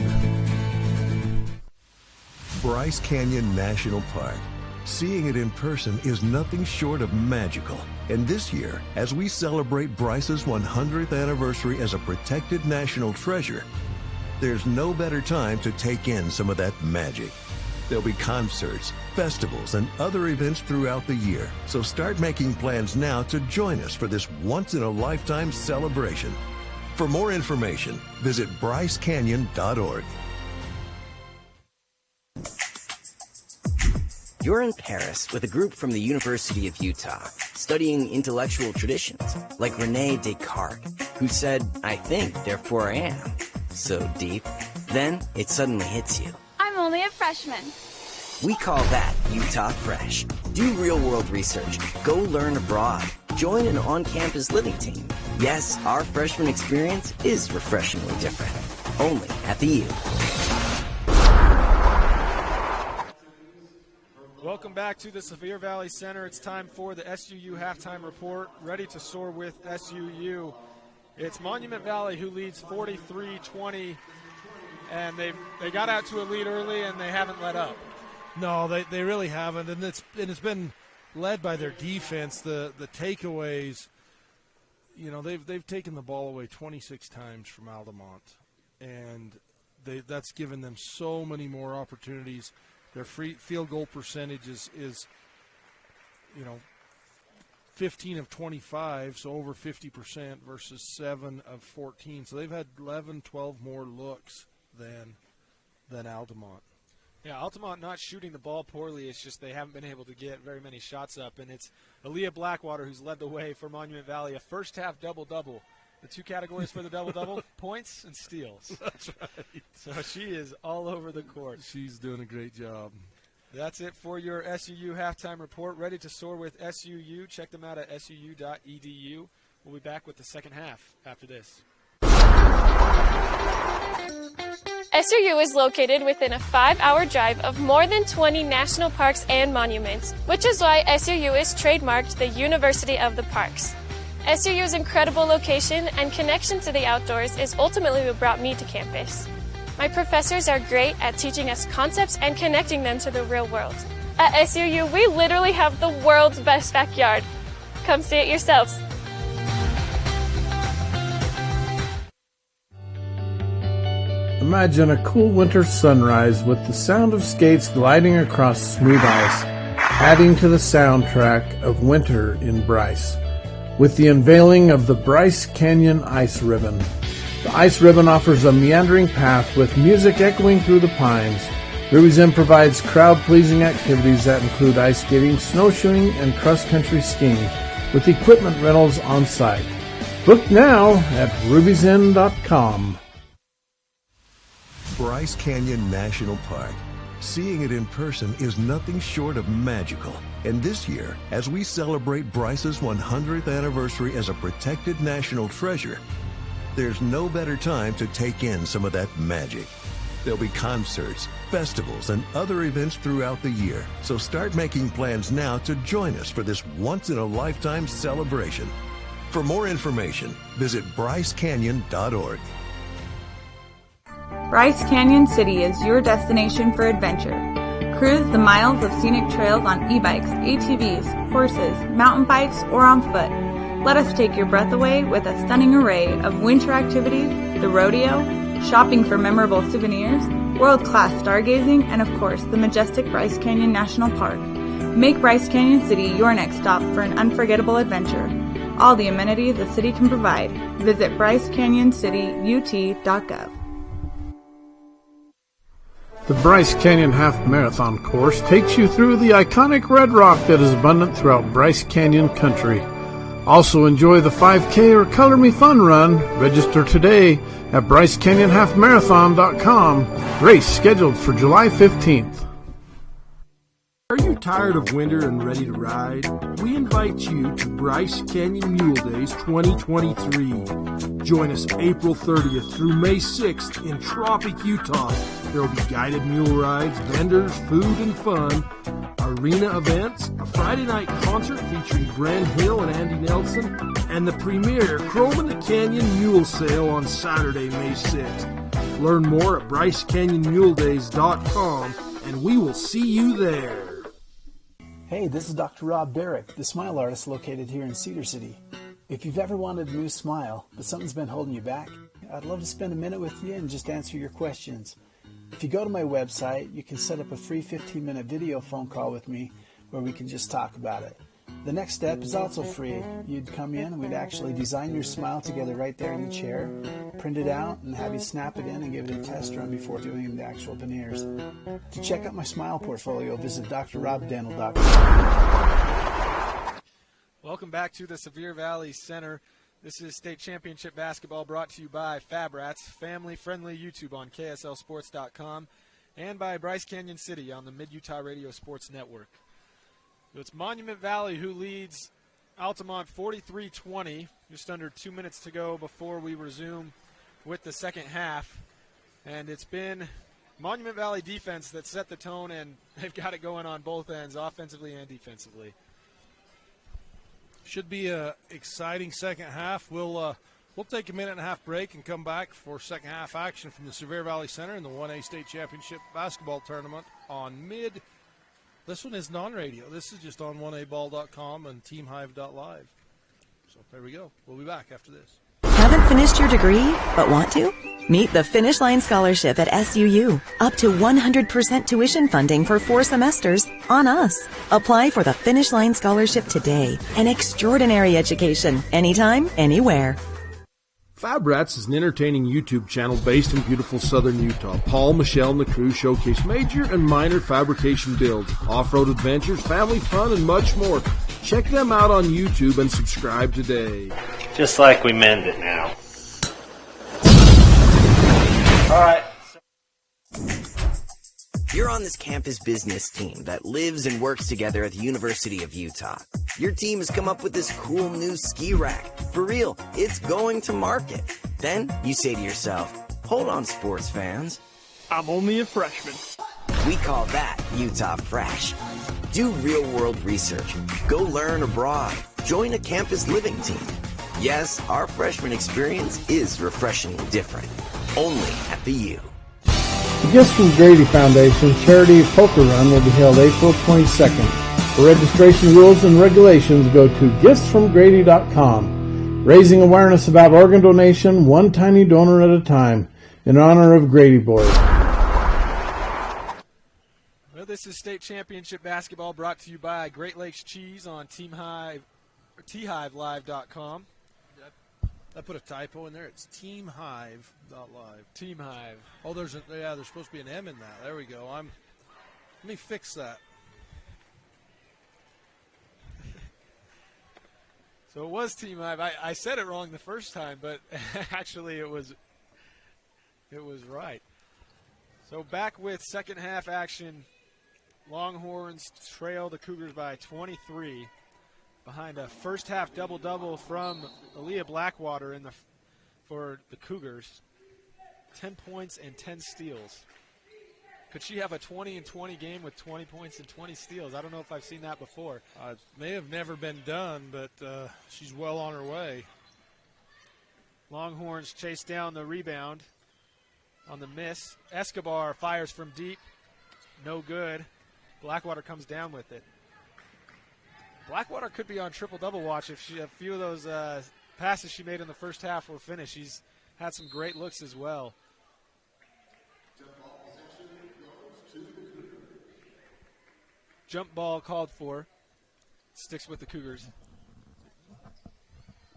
Bryce Canyon National Park. Seeing it in person is nothing short of magical. And this year, as we celebrate Bryce's 100th anniversary as a protected national treasure, there's no better time to take in some of that magic. There'll be concerts, festivals, and other events throughout the year. So start making plans now to join us for this once-in-a-lifetime celebration. For more information, visit brycecanyon.org. You're in Paris with a group from the University of Utah, studying intellectual traditions, like René Descartes, who said, "I think, therefore I am." So deep. Then it suddenly hits you. I'm only a freshman. We call that Utah Fresh. Do real-world research. Go learn abroad. Join an on-campus living team. Yes, our freshman experience is refreshingly different. Only at the U. Welcome back to the Sevier Valley Center. It's time for the SUU halftime report. Ready to soar with SUU. It's Monument Valley who leads 43-20, and they got out to a lead early and they haven't let up. No, they really haven't, and it's been led by their defense. The takeaways, you know, they've taken the ball away 26 times from Altamont, and that's given them so many more opportunities. Their free field goal percentage is 15 of 25, so over 50% versus 7 of 14. So they've had 11, 12 more looks than Altamont. Yeah, Altamont not shooting the ball poorly. It's just they haven't been able to get very many shots up. And it's Aaliyah Blackwater who's led the way for Monument Valley. A first-half double-double. The two categories for the double-double, points and steals. That's right. So she is all over the court. She's doing a great job. That's it for your SUU halftime report. Ready to soar with SUU. Check them out at suu.edu. We'll be back with the second half after this. SUU is located within a 5-hour drive of more than 20 national parks and monuments, which is why SUU is trademarked the University of the Parks. SUU's incredible location and connection to the outdoors is ultimately what brought me to campus. My professors are great at teaching us concepts and connecting them to the real world. At SUU, we literally have the world's best backyard. Come see it yourselves. Imagine a cool winter sunrise with the sound of skates gliding across smooth ice, adding to the soundtrack of winter in Bryce. With the unveiling of the Bryce Canyon Ice Ribbon. The Ice Ribbon offers a meandering path with music echoing through the pines. Ruby's Inn provides crowd-pleasing activities that include ice skating, snowshoeing, and cross-country skiing, with equipment rentals on site. Book now at rubysinn.com. Bryce Canyon National Park. Seeing it in person is nothing short of magical. And this year, as we celebrate Bryce's 100th anniversary as a protected national treasure, there's no better time to take in some of that magic. There'll be concerts, festivals, and other events throughout the year. So start making plans now to join us for this once-in-a-lifetime celebration. For more information, visit brycecanyon.org. Bryce Canyon City is your destination for adventure. Cruise the miles of scenic trails on e-bikes, ATVs, horses, mountain bikes, or on foot. Let us take your breath away with a stunning array of winter activities, the rodeo, shopping for memorable souvenirs, world-class stargazing, and of course, the majestic Bryce Canyon National Park. Make Bryce Canyon City your next stop for an unforgettable adventure. All the amenities the city can provide. Visit brycecanyoncityut.gov. The Bryce Canyon Half Marathon course takes you through the iconic red rock that is abundant throughout Bryce Canyon country. Also enjoy the 5K or Color Me Fun run. Register today at brycecanyonhalfmarathon.com. Race scheduled for July 15th. Are you tired of winter and ready to ride? We invite you to Bryce Canyon Mule Days 2023. Join us April 30th through May 6th in Tropic, Utah. There will be guided mule rides, vendors, food and fun, arena events, a Friday night concert featuring Grant Hill and Andy Nelson, and the premier Chrome in the Canyon Mule Sale on Saturday, May 6th. Learn more at brycecanyonmuledays.com, and we will see you there. Hey, this is Dr. Rob Derrick, the smile artist located here in Cedar City. If you've ever wanted a new smile, but something's been holding you back, I'd love to spend a minute with you and just answer your questions. If you go to my website, you can set up a free 15-minute video phone call with me where we can just talk about it. The next step is also free. You'd come in and we'd actually design your smile together right there in the chair, print it out, and have you snap it in and give it a test run before doing the actual veneers. To check out my smile portfolio, visit drrobdental.com. Welcome back to the Sevier Valley Center. This is state championship basketball brought to you by Fab Rats, family-friendly YouTube on KSLSports.com, and by Bryce Canyon City on the Mid-Utah Radio Sports Network. So it's Monument Valley who leads Altamont 43-20, just under 2 minutes to go before we resume with the second half. And it's been Monument Valley defense that set the tone, and they've got it going on both ends, offensively and defensively. Should be an exciting second half. We'll take a minute and a half break and come back for second half action from the Sevier Valley Center in the 1A State Championship Basketball Tournament on Mid. This one is non-radio. This is just on 1aball.com and teamhive.live. So there we go. We'll be back after this. Haven't finished your degree, but want to? Meet the Finish Line Scholarship at SUU. Up to 100% tuition funding for 4 semesters on us. Apply for the Finish Line Scholarship today. An extraordinary education, anytime, anywhere. Fab Rats is an entertaining YouTube channel based in beautiful southern Utah. Paul, Michelle, and the crew showcase major and minor fabrication builds, off-road adventures, family fun, and much more. Check them out on YouTube and subscribe today. Just like we meant it now. All right. You're on this campus business team that lives and works together at the University of Utah. Your team has come up with this cool new ski rack. For real, it's going to market. Then you say to yourself, hold on, sports fans. I'm only a freshman. We call that Utah Fresh. Do real-world research. Go learn abroad. Join a campus living team. Yes, our freshman experience is refreshingly different. Only at the U. The Gifts from Grady Foundation Charity Poker Run will be held April 22nd. For registration rules and regulations, go to giftsfromgrady.com. Raising awareness about organ donation, one tiny donor at a time, in honor of Grady Boy. Well, this is state championship basketball brought to you by Great Lakes Cheese on TeamHiveLive.com. I put a typo in there. It's TeamHive.live. Team Hive. Oh, there's supposed to be an M in that. There we go. Let me fix that. So it was Team Hive. I said it wrong the first time, but actually it was right. So back with second half action. Longhorns trail the Cougars by 23 behind a first half double-double from Aaliyah Blackwater for the Cougars. 10 points and 10 steals. Could she have a 20-20 game with 20 points and 20 steals? I don't know if I've seen that before. May have never been done, but she's well on her way. Longhorns chase down the rebound on the miss. Escobar fires from deep. No good. Blackwater comes down with it. Blackwater could be on triple-double watch if a few of those passes she made in the first half were finished. She's had some great looks as well. Jump ball called for. Sticks with the Cougars.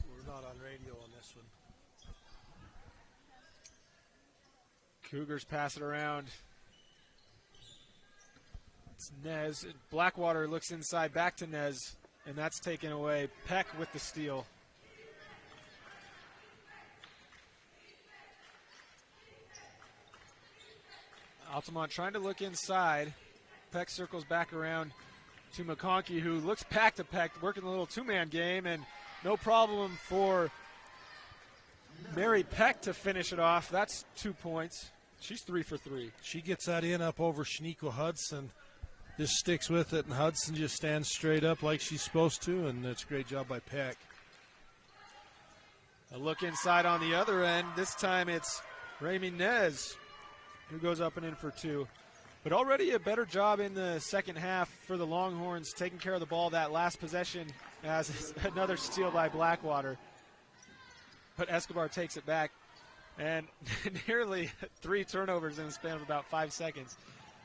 We're not on radio on this one. Cougars pass it around. It's Nez. Blackwater looks inside back to Nez, and that's taken away. Peck with the steal. Altamont trying to look inside. Peck circles back around to McConkey, who looks back to Peck, working a little two-man game, and no problem for Mary Peck to finish it off. That's 2 points. She's 3 for 3. She gets that in up over Shaniqua Hudson. Just sticks with it, and Hudson just stands straight up like she's supposed to, and it's a great job by Peck. A look inside on the other end. This time it's Rami Nez who goes up and in for 2. But already a better job in the second half for the Longhorns, taking care of the ball that last possession as another steal by Blackwater. But Escobar takes it back, and nearly 3 turnovers in the span of about 5 seconds.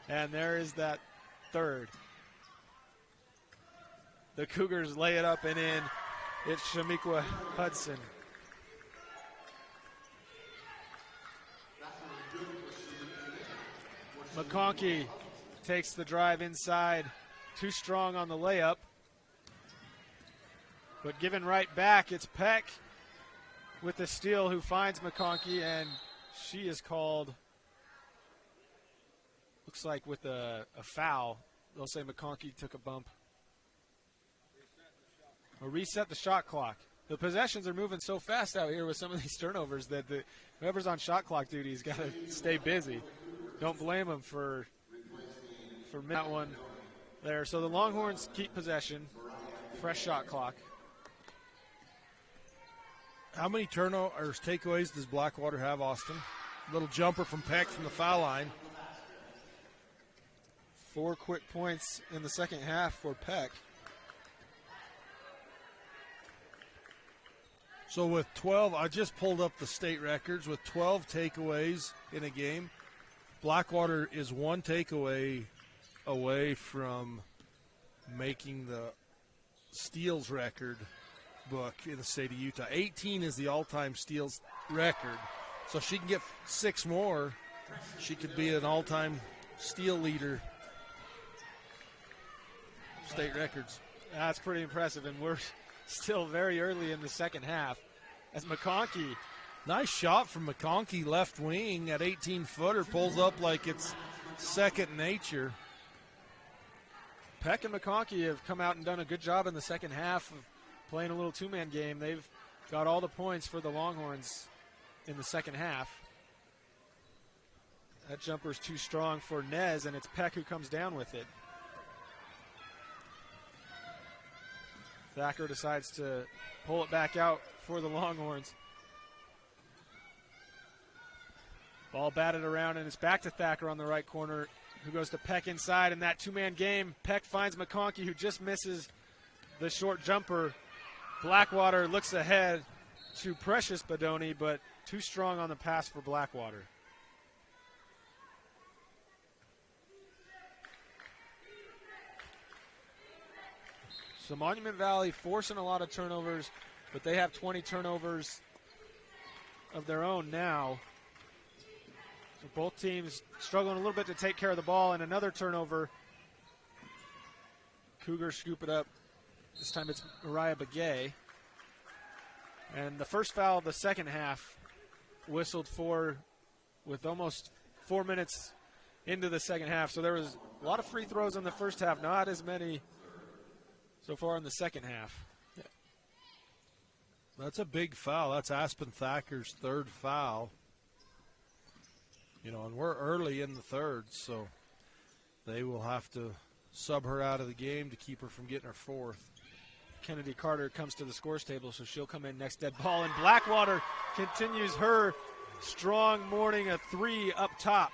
And there is that third. The Cougars lay it up and in. It's Shaniqua Hudson. McConkey takes the drive inside. Too strong on the layup. But given right back, it's Peck with the steal who finds McConkey, and she is called, looks like with a foul. They'll say McConkey took a bump. Or reset the shot clock. The possessions are moving so fast out here with some of these turnovers that whoever's on shot clock duty has got to stay busy. Don't blame them for that one there. So the Longhorns keep possession. Fresh shot clock. How many turnovers, takeaways does Blackwater have, Austin? Little jumper from Peck from the foul line. 4 quick points in the second half for Peck. So with 12, I just pulled up the state records. With 12 takeaways in a game, Blackwater is 1 takeaway away from making the steals record book in the state of Utah. 18 is the all-time steals record. So if she can get 6 more, she could be an all-time steal leader. State records. That's pretty impressive, and we're still very early in the second half. As McConkey. Nice shot from McConkey, left wing at 18-footer, pulls up like it's second nature. Peck and McConkey have come out and done a good job in the second half of playing a little two-man game. They've got all the points for the Longhorns in the second half. That jumper's too strong for Nez, and it's Peck who comes down with it. Thacker decides to pull it back out for the Longhorns. Ball batted around, and it's back to Thacker on the right corner, who goes to Peck inside. In that two-man game, Peck finds McConkey, who just misses the short jumper. Blackwater looks ahead to Precious Bedoni, but too strong on the pass for Blackwater. So Monument Valley forcing a lot of turnovers, but they have 20 turnovers of their own now. So both teams struggling a little bit to take care of the ball, and another turnover. Cougars scoop it up. This time it's Mariah Begay. And the first foul of the second half whistled for with almost 4 minutes into the second half. So there was a lot of free throws in the first half, not as many so far in the second half. Yeah. That's a big foul. That's Aspen Thacker's third foul. You know, and we're early in the third, so they will have to sub her out of the game to keep her from getting her fourth. Kennedy Carter comes to the scores table, so she'll come in next dead ball. And Blackwater continues her strong morning, a three up top.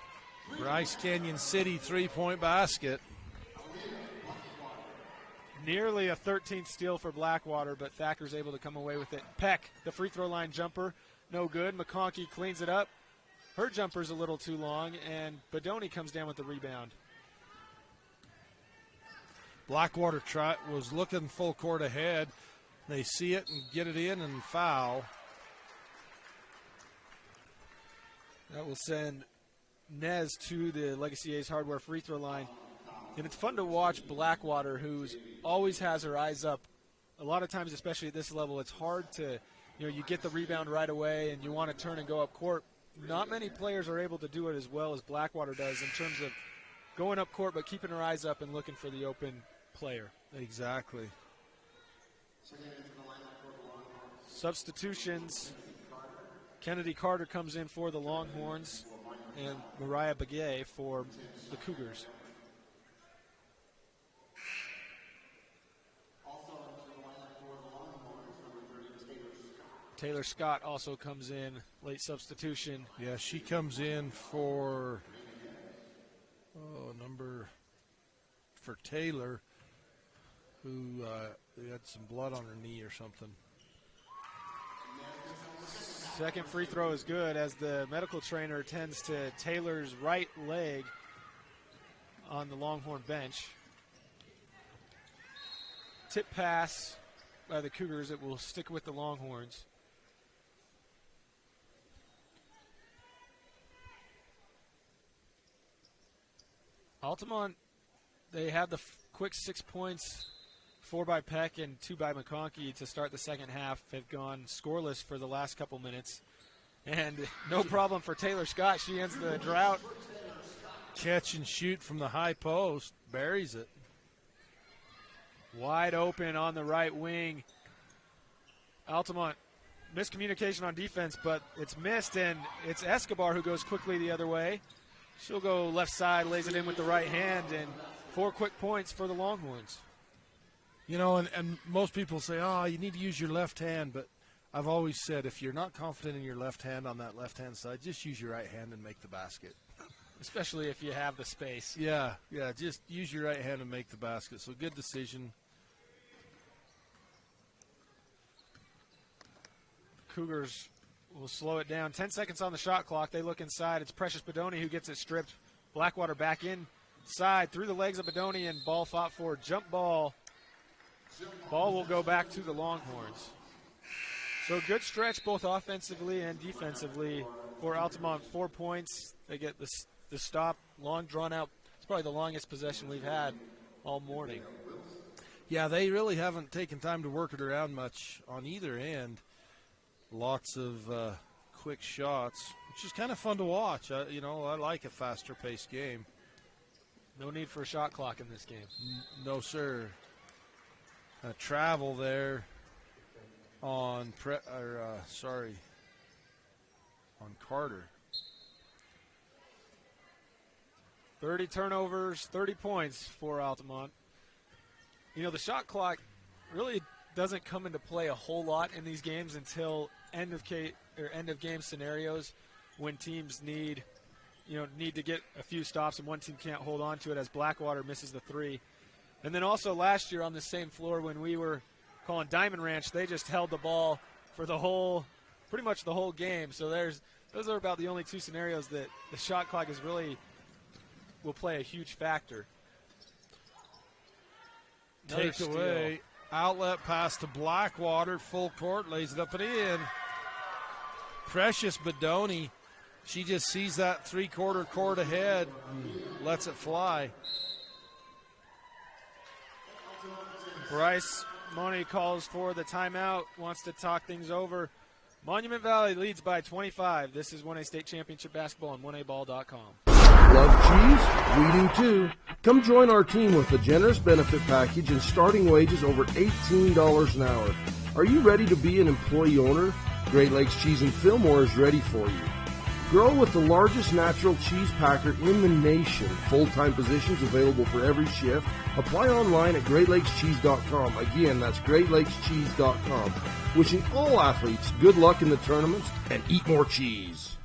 Bryce Canyon City three-point basket. Nearly a 13th steal for Blackwater, but Thacker's able to come away with it. Peck, the free throw line jumper, no good. McConkey cleans it up. Her jumper's a little too long, and Bedoni comes down with the rebound. Blackwater was looking full court ahead. They see it and get it in and foul. That will send Nez to the Legacy A's Hardware free throw line. And it's fun to watch Blackwater, who always has her eyes up. A lot of times, especially at this level, it's hard to, you get the rebound right away and you want to turn and go up court. Not many players are able to do it as well as Blackwater does in terms of going up court but keeping her eyes up and looking for the open player. Exactly. Substitutions. Kennedy Carter comes in for the Longhorns and Mariah Begay for the Cougars. Taylor Scott also comes in, late substitution. Yeah, she comes in for for Taylor, who had some blood on her knee or something. Second free throw is good as the medical trainer tends to Taylor's right leg on the Longhorn bench. Tip pass by the Cougars. It will stick with the Longhorns. Altamont, they had the quick 6 points, 4 by Peck and 2 by McConkey to start the second half. They've gone scoreless for the last couple minutes. And no problem for Taylor Scott. She ends the drought. Catch and shoot from the high post, buries it. Wide open on the right wing. Altamont, miscommunication on defense, but it's missed, and it's Escobar who goes quickly the other way. She'll go left side, lays it in with the right hand, and 4 quick points for the Longhorns. You know, and most people say, you need to use your left hand, but I've always said if you're not confident in your left hand on that left-hand side, just use your right hand and make the basket. Especially if you have the space. Yeah, just use your right hand and make the basket. So good decision. Cougars will slow it down. 10 seconds on the shot clock. They look inside. It's Precious Bedoni who gets it stripped. Blackwater back inside through the legs of Bedoni, and ball fought for. Jump ball. Ball will go back to the Longhorns. So good stretch both offensively and defensively for Altamont. 4 points. They get the stop. Long drawn out. It's probably the longest possession we've had all morning. Yeah, they really haven't taken time to work it around much on either end. Lots of quick shots, which is kind of fun to watch. I like a faster-paced game. No need for a shot clock in this game. No, sir. Travel there on Carter. 30 turnovers, 30 points for Altamont. You know, the shot clock really doesn't come into play a whole lot in these games until end of game scenarios when teams need to get a few stops and one team can't hold on to it as Blackwater misses the three. And then also last year on the same floor when we were calling Diamond Ranch, they just held the ball for pretty much the whole game. So those are about the only two scenarios that the shot clock will play a huge factor. Take away, outlet pass to Blackwater, full court, lays it up and in. Precious Bedoni, she just sees that three-quarter court ahead, lets it fly. Bryce Money calls for the timeout, wants to talk things over. Monument Valley leads by 25. This is 1A State Championship Basketball on 1aball.com. Love cheese? We do too. Come join our team with a generous benefit package and starting wages over $18 an hour. Are you ready to be an employee owner? Great Lakes Cheese in Fillmore is ready for you. Grow with the largest natural cheese packer in the nation. Full-time positions available for every shift. Apply online at GreatLakesCheese.com. Again, that's GreatLakesCheese.com. Wishing all athletes good luck in the tournaments and eat more cheese.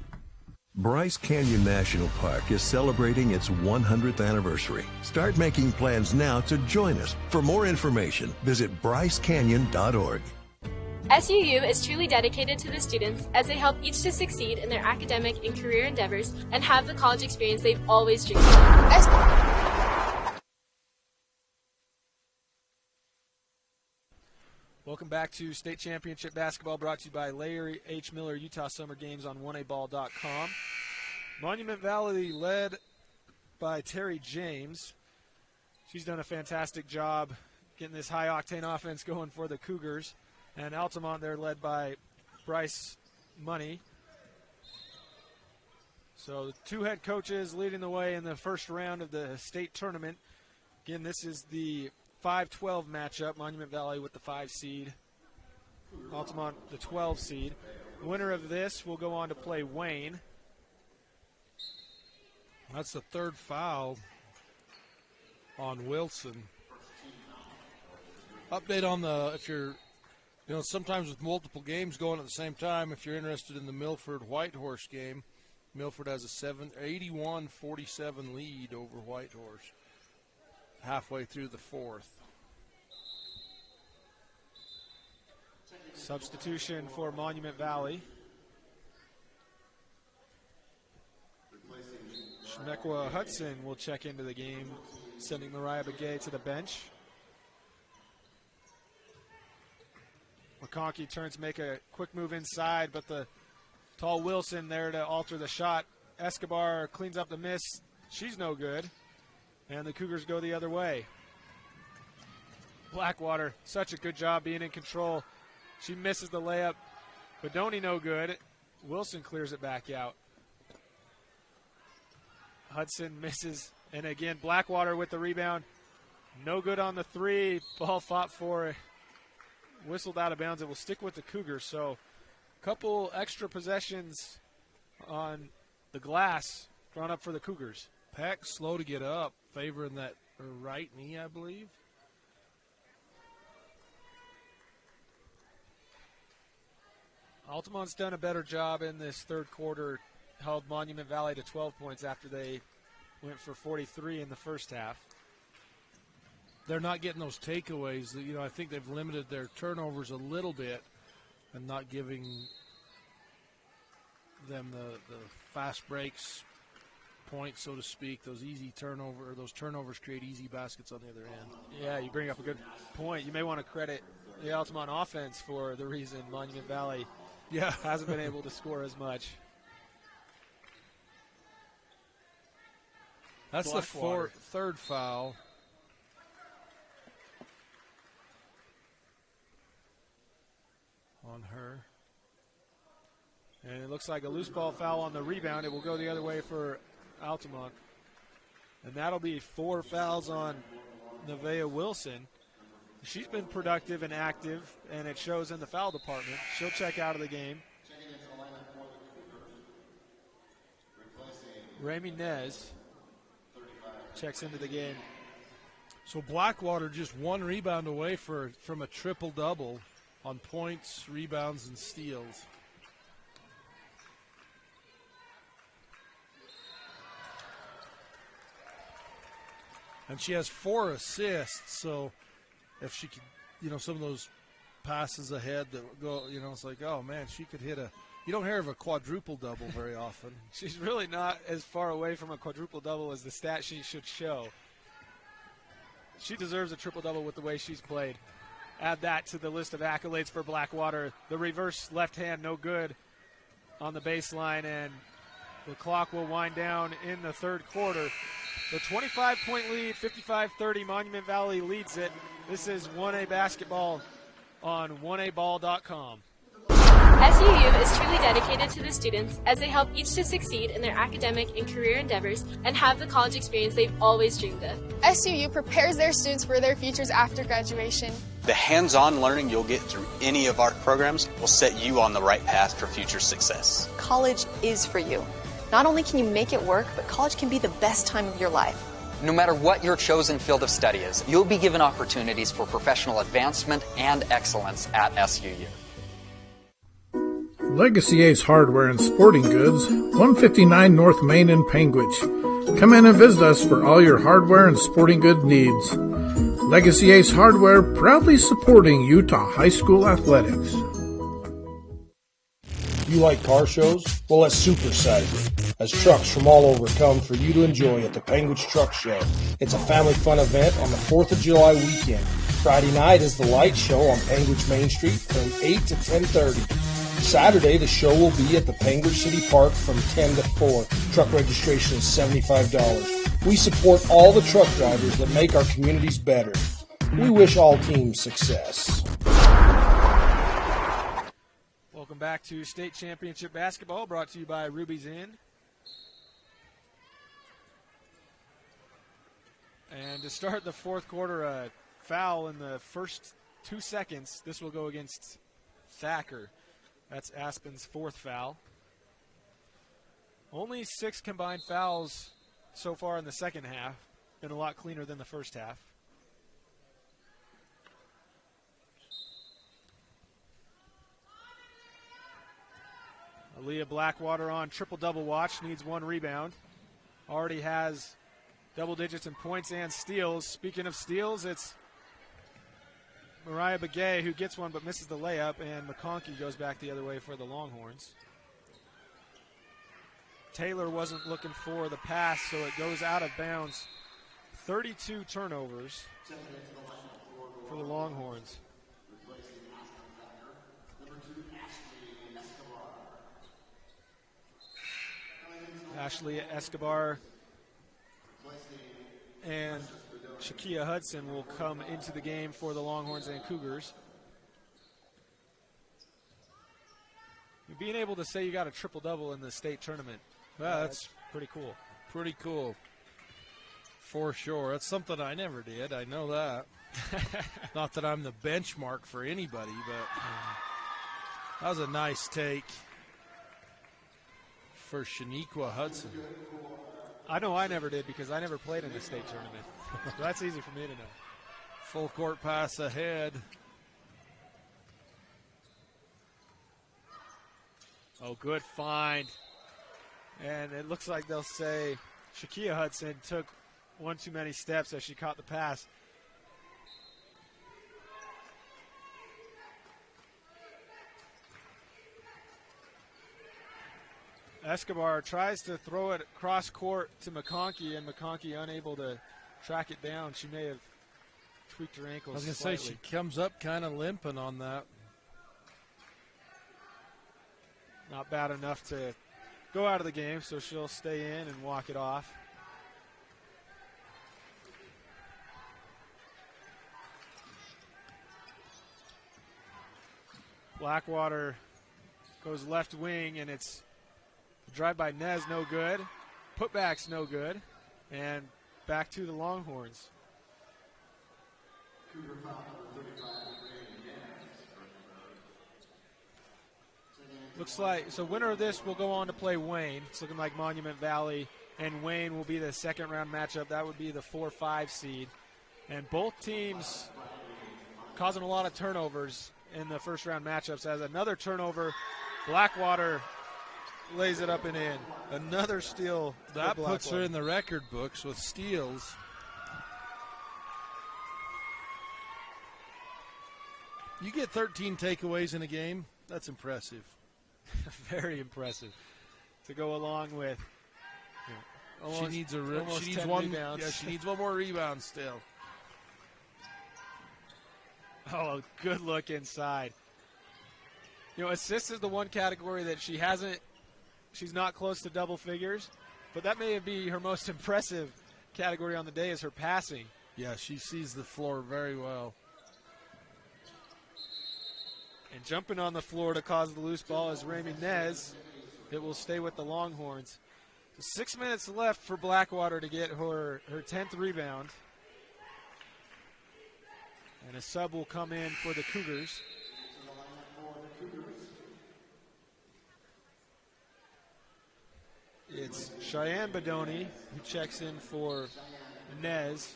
Bryce Canyon National Park is celebrating its 100th anniversary. Start making plans now to join us. For more information, visit brycecanyon.org. SUU is truly dedicated to the students as they help each to succeed in their academic and career endeavors and have the college experience they've always dreamed of. Welcome back to State Championship Basketball, brought to you by Larry H. Miller Utah Summer Games on 1aball.com. Monument Valley led by Terry James. She's done a fantastic job getting this high-octane offense going for the Cougars. And Altamont, they're led by Bryce Money. So the two head coaches leading the way in the first round of the state tournament. Again, this is the 5-12 matchup, Monument Valley with the 5 seed, Altamont the 12 seed. The winner of this will go on to play Wayne. That's the third foul on Wilson. Update on sometimes with multiple games going at the same time, if you're interested in the Milford Whitehorse game, Milford has a 81-47 lead over Whitehorse halfway through the fourth. Substitution for Monument Valley. Shemekwa Hudson will check into the game, sending Mariah Begay to the bench. McConkey turns to make a quick move inside, but the tall Wilson there to alter the shot. Escobar cleans up the miss. She's no good. And the Cougars go the other way. Blackwater, such a good job being in control. She misses the layup. Bedoni no good. Wilson clears it back out. Hudson misses. And again, Blackwater with the rebound. No good on the three. Ball fought for. Whistled out of bounds. It will stick with the Cougars. So a couple extra possessions on the glass drawn up for the Cougars. Peck slow to get up, favoring that right knee, I believe. Altamont's done a better job in this third quarter, held Monument Valley to 12 points after they went for 43 in the first half. They're not getting those takeaways. I think they've limited their turnovers a little bit and not giving them the fast breaks points, so to speak. Those turnovers create easy baskets on the other end. Yeah, you bring up a good point. You may want to credit the Altamont offense for the reason Monument Valley hasn't been able to score as much. That's the third foul. On her. And it looks like a loose ball foul on the rebound. It will go the other way for Altamont. And that'll be 4 fouls on Nevaeh Wilson. She's been productive and active, and it shows in the foul department. She'll check out of the game. Rami Nez checks into the game. So Blackwater just 1 rebound away from a triple-double on points, rebounds, and steals. And she has 4 assists, so if she could, some of those passes ahead that go, it's like, oh, man, she could hit you don't hear of a quadruple-double very often. She's really not as far away from a quadruple-double as the stat sheet should show. She deserves a triple-double with the way she's played. Add that to the list of accolades for Blackwater. The reverse left hand, no good on the baseline, and the clock will wind down in the third quarter. The 25-point lead, 55-30, Monument Valley leads it. This is 1A basketball on 1aball.com. SUU is truly dedicated to the students as they help each to succeed in their academic and career endeavors and have the college experience they've always dreamed of. SUU prepares their students for their futures after graduation. The hands-on learning you'll get through any of our programs will set you on the right path for future success. College is for you. Not only can you make it work, but college can be the best time of your life. No matter what your chosen field of study is, you'll be given opportunities for professional advancement and excellence at SUU. Legacy Ace Hardware and Sporting Goods, 159 North Main in Panguitch. Come in and visit us for all your hardware and sporting good needs. Legacy Ace Hardware, proudly supporting Utah High School athletics. You like car shows? Well, let's supersize it, as trucks from all over come for you to enjoy at the Panguitch Truck Show. It's a family fun event on the 4th of July weekend. Friday night is the light show on Panguitch Main Street from 8 to 10:30. Saturday, the show will be at the Panguitch City Park from 10 to 4. Truck registration is $75. We support all the truck drivers that make our communities better. We wish all teams success. Welcome back to State Championship Basketball, brought to you by Ruby's Inn. And to start the fourth quarter, a foul in the first 2 seconds. This will go against Thacker. That's Aspen's 4th foul. Only 6 combined fouls so far in the second half. Been a lot cleaner than the first half. Aaliyah Blackwater on triple-double watch, needs 1 rebound. Already has double digits in points and steals. Speaking of steals, it's Mariah Begay who gets one but misses the layup, and McConkey goes back the other way for the Longhorns. Taylor wasn't looking for the pass, so it goes out of bounds. 32 turnovers for the Longhorns. Ashley Escobar and Shakia Hudson will come into the game for the Longhorns and Cougars. Being able to say you got a triple-double in the state tournament, that's pretty cool. Pretty cool. For sure. That's something I never did. I know that. Not that I'm the benchmark for anybody, but that was a nice take for Shaniqua Hudson. I know I never did because I never played in the state tournament. So that's easy for me to know. Full court pass ahead. Oh, good find. And it looks like they'll say Shakia Hudson took one too many steps as she caught the pass. Escobar tries to throw it cross court to McConkey, and McConkey unable to track it down. She may have tweaked her ankles. I was going to say, she comes up kind of limping on that. Not bad enough to go out of the game, so she'll stay in and walk it off. Blackwater goes left wing, and it's drive by Nez, no good. Putback's no good. And back to the Longhorns. Looks like, so winner of this will go on to play Wayne. It's looking like Monument Valley and Wayne will be the second round matchup. That would be the 4-5 seed. And both teams causing a lot of turnovers in the first round matchups. As another turnover, Blackwater lays it up and in. Another steal. That puts her in the record books with steals. You get 13 takeaways in a game. That's impressive. Very impressive. To go along with. She needs one rebound. Yeah, she needs one more rebound still. Oh, good look inside. Assists is the one category that she's not close to double figures, but that may be her most impressive category on the day is her passing. Yeah, she sees the floor very well. And jumping on the floor to cause the loose ball is Rami Nez. It will stay with the Longhorns. So 6 minutes left for Blackwater to get her 10th rebound. And a sub will come in for the Cougars. It's Cheyenne Bedoni who checks in for Nez.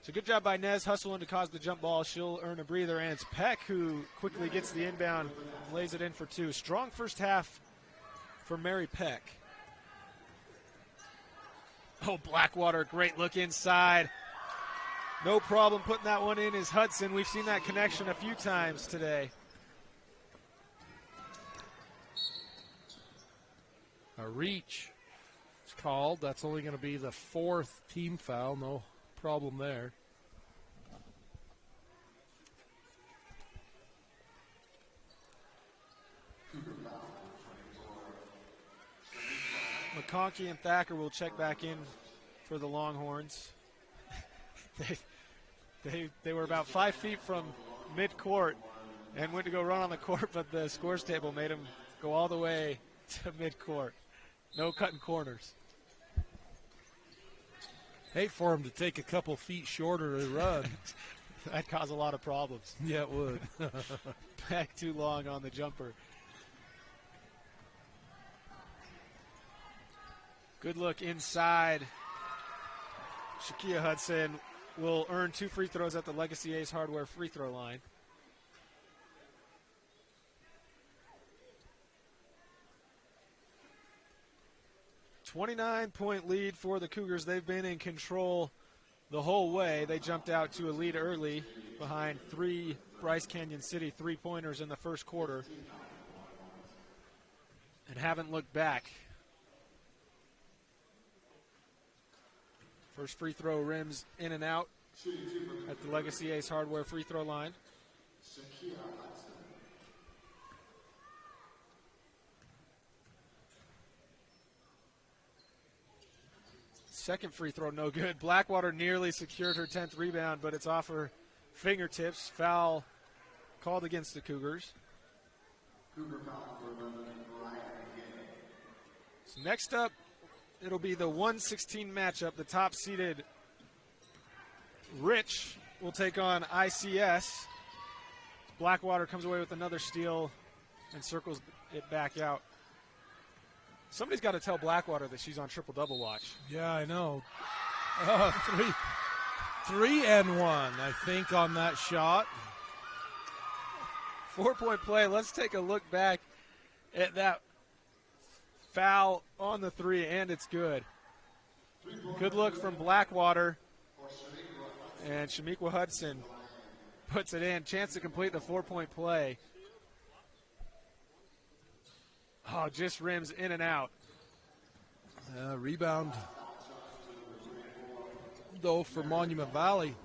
So good job by Nez hustling to cause the jump ball. She'll earn a breather. And it's Peck who quickly gets the inbound and lays it in for two. Strong first half for Mary Peck. Oh, Blackwater, great look inside. No problem putting that one in is Hudson. We've seen that connection a few times today. A reach is called. That's only going to be the 4th team foul. No problem there. McConkey and Thacker will check back in for the Longhorns. They were about 5 feet from mid-court and went to go run on the court, but the scores table made them go all the way to mid-court. No cutting corners. Hate for him to take a couple feet shorter to run. That'd cause a lot of problems. Yeah, it would. Back too long on the jumper. Good look inside. Shakia Hudson will earn 2 free throws at the Legacy Ace Hardware free throw line. $29-point lead for the Cougars. They've been in control the whole way. They jumped out to a lead early behind 3 Bryce Canyon City three-pointers in the first quarter and haven't looked back. First free throw rims in and out at the Legacy Ace Hardware free throw line. Second free throw, no good. Blackwater nearly secured her 10th rebound, but it's off her fingertips. Foul called against the Cougars. So next up, it'll be the 1-16 matchup. The top-seeded Rich will take on ICS. Blackwater comes away with another steal and circles it back out. Somebody's got to tell Blackwater that she's on triple-double watch. Yeah, I know. 3 and 1, I think, on that shot. 4-point play. Let's take a look back at that foul on the 3, and it's good. Good look from Blackwater. And Shamiqua Hudson puts it in. Chance to complete the 4-point play. Oh, just rims in and out. Rebound, though, for Monument Valley.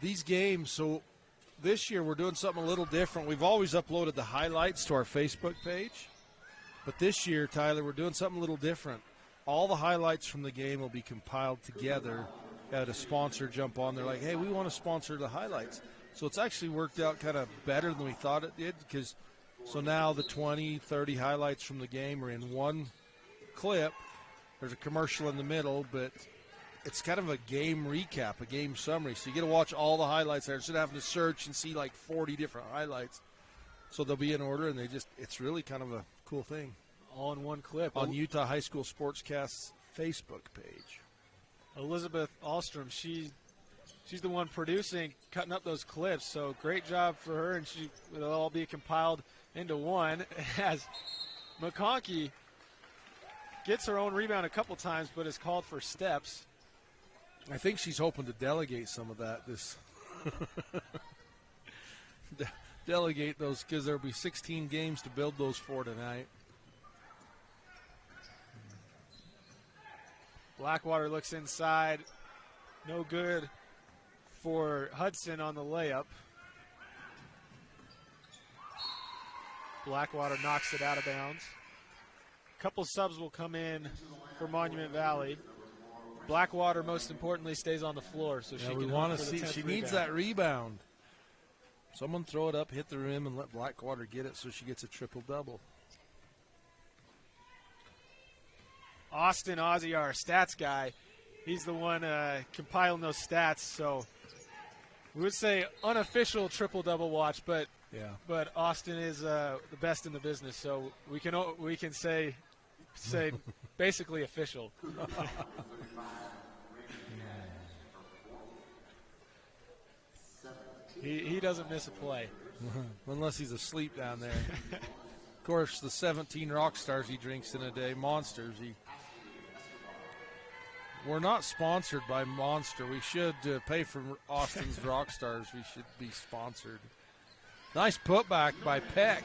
These games, so this year we're doing something a little different. We've always uploaded the highlights to our Facebook page. But this year, Tyler, we're doing something a little different. All the highlights from the game will be compiled together. Had a sponsor jump on. They're like, hey, we want to sponsor the highlights. So it's actually worked out kind of better than we thought it did, because so now the 20, 30 highlights from the game are in one clip, there's a commercial in the middle, but it's kind of a game recap, a game summary. So you get to watch all the highlights there instead of having to search and see like 40 different highlights. So they'll be in order, and it's really kind of a cool thing. All in one clip. On Utah High School Sportscast's Facebook page. Elizabeth Ahlstrom, she's the one producing, cutting up those clips. So great job for her, and it'll all be compiled into one as McConkey gets her own rebound a couple times, but is called for steps. I think she's hoping to delegate some of that. Delegate those, because there'll be 16 games to build those for tonight. Blackwater looks inside. No good for Hudson on the layup. Blackwater knocks it out of bounds. A couple subs will come in for Monument Valley. Blackwater, most importantly, stays on the floor, so she can want to see. She needs that rebound. Someone throw it up, hit the rim, and let Blackwater get it so she gets a triple-double. Austin Ozzie, our stats guy, he's the one compiling those stats. So we would say unofficial triple-double watch, but Austin is the best in the business, so we can say basically official. He doesn't miss a play. Unless he's asleep down there. Of course, the 17 rock stars he drinks in a day, Monsters. We're not sponsored by Monster. We should pay for Austin's rock stars. We should be sponsored. Nice putback by Peck.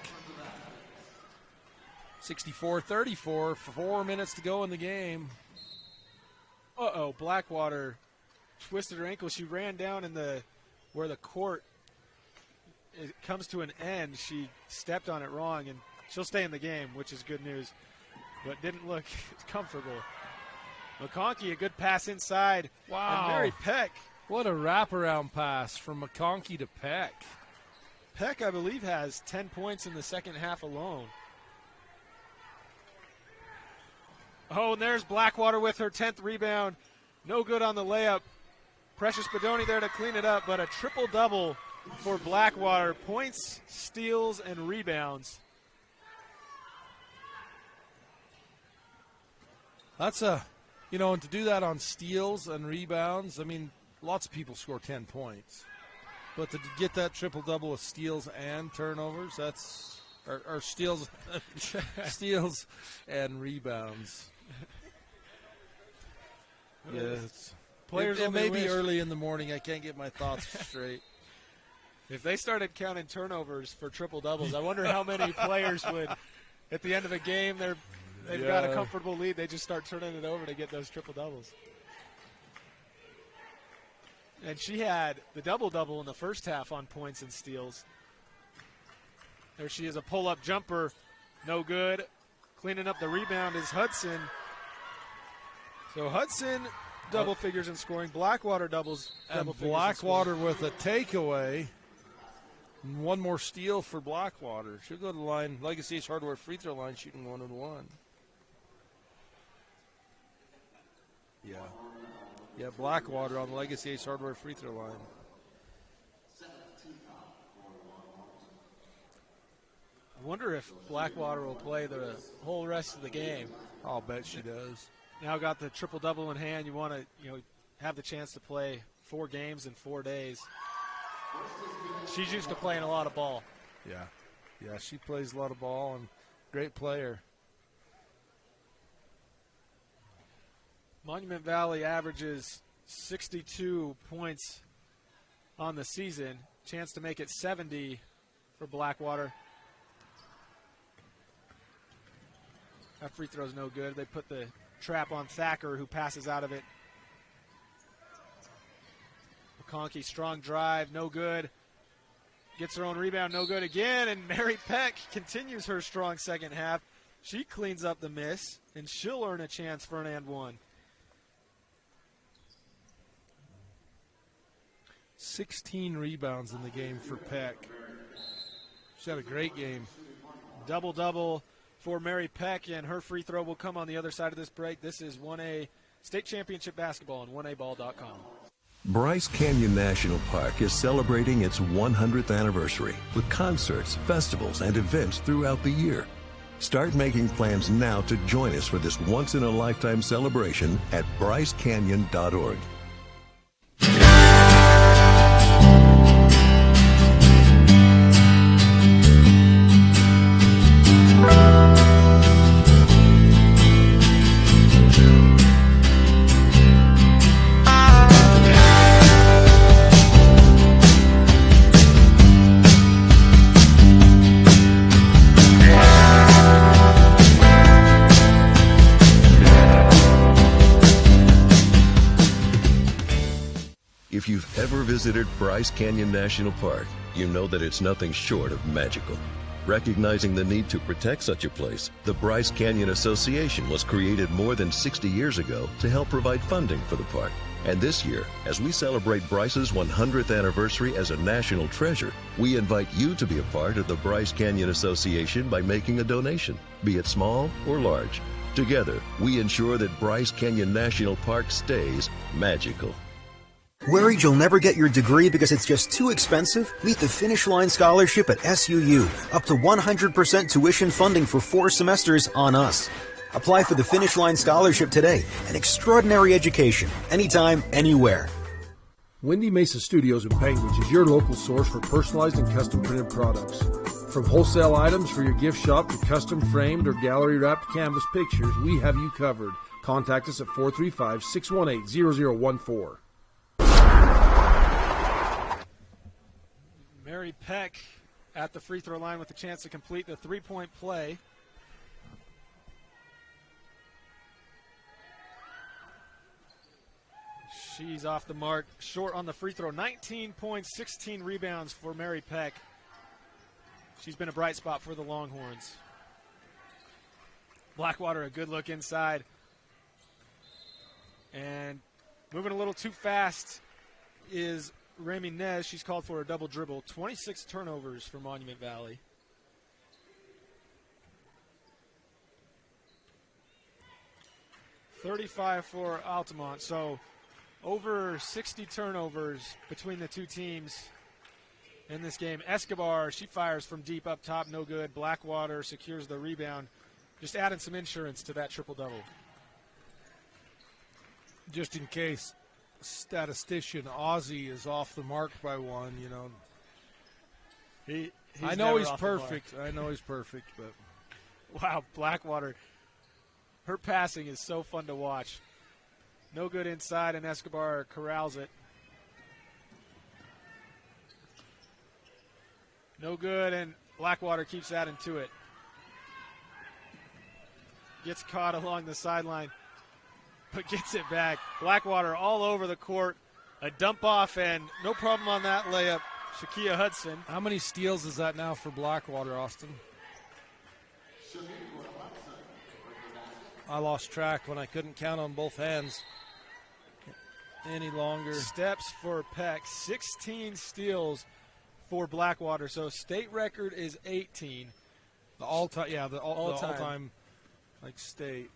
64-34, 4 minutes to go in the game. Blackwater twisted her ankle. She ran down where the court it comes to an end. She stepped on it wrong, and she'll stay in the game, which is good news, but didn't look comfortable. McConkey, a good pass inside. Wow. And Mary Peck. What a wraparound pass from McConkey to Peck. Peck, I believe, has 10 points in the second half alone. Oh, and there's Blackwater with her 10th rebound. No good on the layup. Precious Bedoni there to clean it up, but a triple-double for Blackwater. Points, steals, and rebounds. That's and to do that on steals and rebounds, I mean, lots of people score 10 points. But to get that triple-double with steals and turnovers, that's or steals and rebounds. Yes. Players it may be wish. Early in the morning. I can't get my thoughts straight. If they started counting turnovers for triple-doubles, I wonder how many players would, at the end of a game, they've got a comfortable lead. They just start turning it over to get those triple-doubles. And she had the double-double in the first half on points and steals. There she is, a pull-up jumper. No good. Cleaning up the rebound is Hudson. So Hudson double figures in scoring. Blackwater double figures Blackwater with a takeaway. And one more steal for Blackwater. She'll go to the line, Legacy Ace Hardware free throw line, shooting 1-1. Yeah, Blackwater on the Legacy Ace Hardware free throw line. I wonder if Blackwater will play the whole rest of the game. I'll bet she does. Now got the triple-double in hand. You want to, have the chance to play 4 games in 4 days. She's used to playing a lot of ball. Yeah, she plays a lot of ball and great player. Monument Valley averages 62 points on the season. Chance to make it 70 for Blackwater. That free throw's no good. They put the trap on Thacker, who passes out of it. McConkey, strong drive, no good. Gets her own rebound, no good again. And Mary Peck continues her strong second half. She cleans up the miss, and she'll earn a chance for an and one. 16 rebounds in the game for Peck. She's had a great game. Double-double for Mary Peck, and her free throw will come on the other side of this break. This is 1A State Championship Basketball on 1aball.com. Bryce Canyon National Park is celebrating its 100th anniversary with concerts, festivals, and events throughout the year. Start making plans now to join us for this once-in-a-lifetime celebration at brycecanyon.org. If you've ever visited Bryce Canyon National Park, you know that it's nothing short of magical. Recognizing the need to protect such a place, the Bryce Canyon Association was created more than 60 years ago to help provide funding for the park. And this year, as we celebrate Bryce's 100th anniversary as a national treasure, we invite you to be a part of the Bryce Canyon Association by making a donation, be it small or large. Together, we ensure that Bryce Canyon National Park stays magical. Worried you'll never get your degree because it's just too expensive? Meet the Finish Line Scholarship at SUU. Up to 100% tuition funding for 4 semesters on us. Apply for the Finish Line Scholarship today. An extraordinary education. Anytime, anywhere. Windy Mesa Studios in Panguitch is your local source for personalized and custom printed products. From wholesale items for your gift shop to custom framed or gallery wrapped canvas pictures, we have you covered. Contact us at 435-618-0014. Mary Peck at the free throw line with a chance to complete the three-point play. She's off the mark, short on the free throw. 19 points, 16 rebounds for Mary Peck. She's been a bright spot for the Longhorns. Blackwater, a good look inside. And moving a little too fast is Remy Nez. She's called for a double dribble. 26 turnovers for Monument Valley. $35 for Altamont. So over 60 turnovers between the two teams in this game. Escobar, she fires from deep up top, no good. Blackwater secures the rebound. Just adding some insurance to that triple-double. Just in case statistician Ozzie is off the mark by one, you know. I know he's perfect. I know he's perfect, but wow, Blackwater. Her passing is so fun to watch. No good inside, and Escobar corrals it. No good, and Blackwater keeps adding to it. Gets caught along the sideline, but gets it back. Blackwater all over the court. A dump off, and no problem on that layup. Shakia Hudson. How many steals is that now for Blackwater, Austin? I lost track when I couldn't count on both hands any longer. Steps for Peck. 16 steals for Blackwater. So state record is 18. The all-time, yeah, the all-time like state.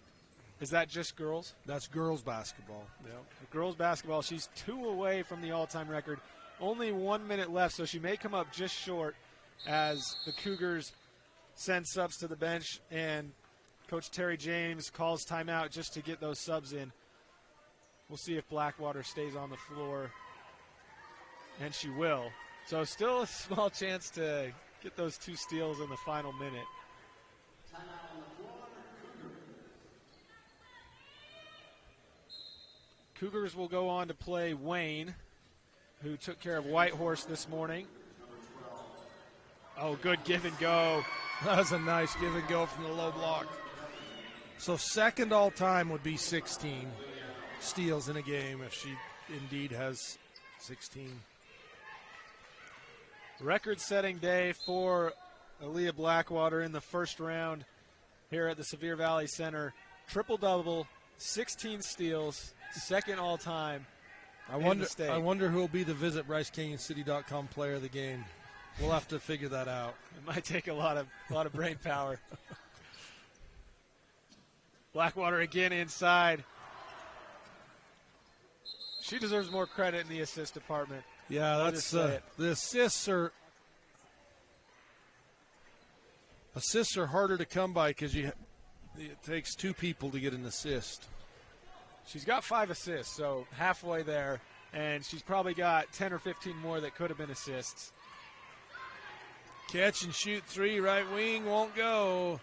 Is that just girls? That's girls basketball. Yeah. Girls basketball, she's 2 away from the all-time record. Only 1 minute left, so she may come up just short as the Cougars send subs to the bench, and Coach Terry James calls timeout just to get those subs in. We'll see if Blackwater stays on the floor, and she will. So still a small chance to get those 2 steals in the final minute. Cougars will go on to play Wayne, who took care of Whitehorse this morning. Oh, good give and go. That was a nice give and go from the low block. So second all-time would be 16 steals in a game if she indeed has 16. Record-setting day for Aaliyah Blackwater in the first round here at the Sevier Valley Center. Triple-double, 16 steals, second all-time. I wonder who will be the Visit BryceCanyonCity.com player of the game. We'll have to figure that out. It might take a lot of brain power. Blackwater again inside. She deserves more credit in the assist department. Yeah, that's the assists are harder to come by because it takes two people to get an assist. She's got 5 assists, so halfway there, and she's probably got 10 or 15 more that could have been assists. Catch and shoot 3, right wing, won't go.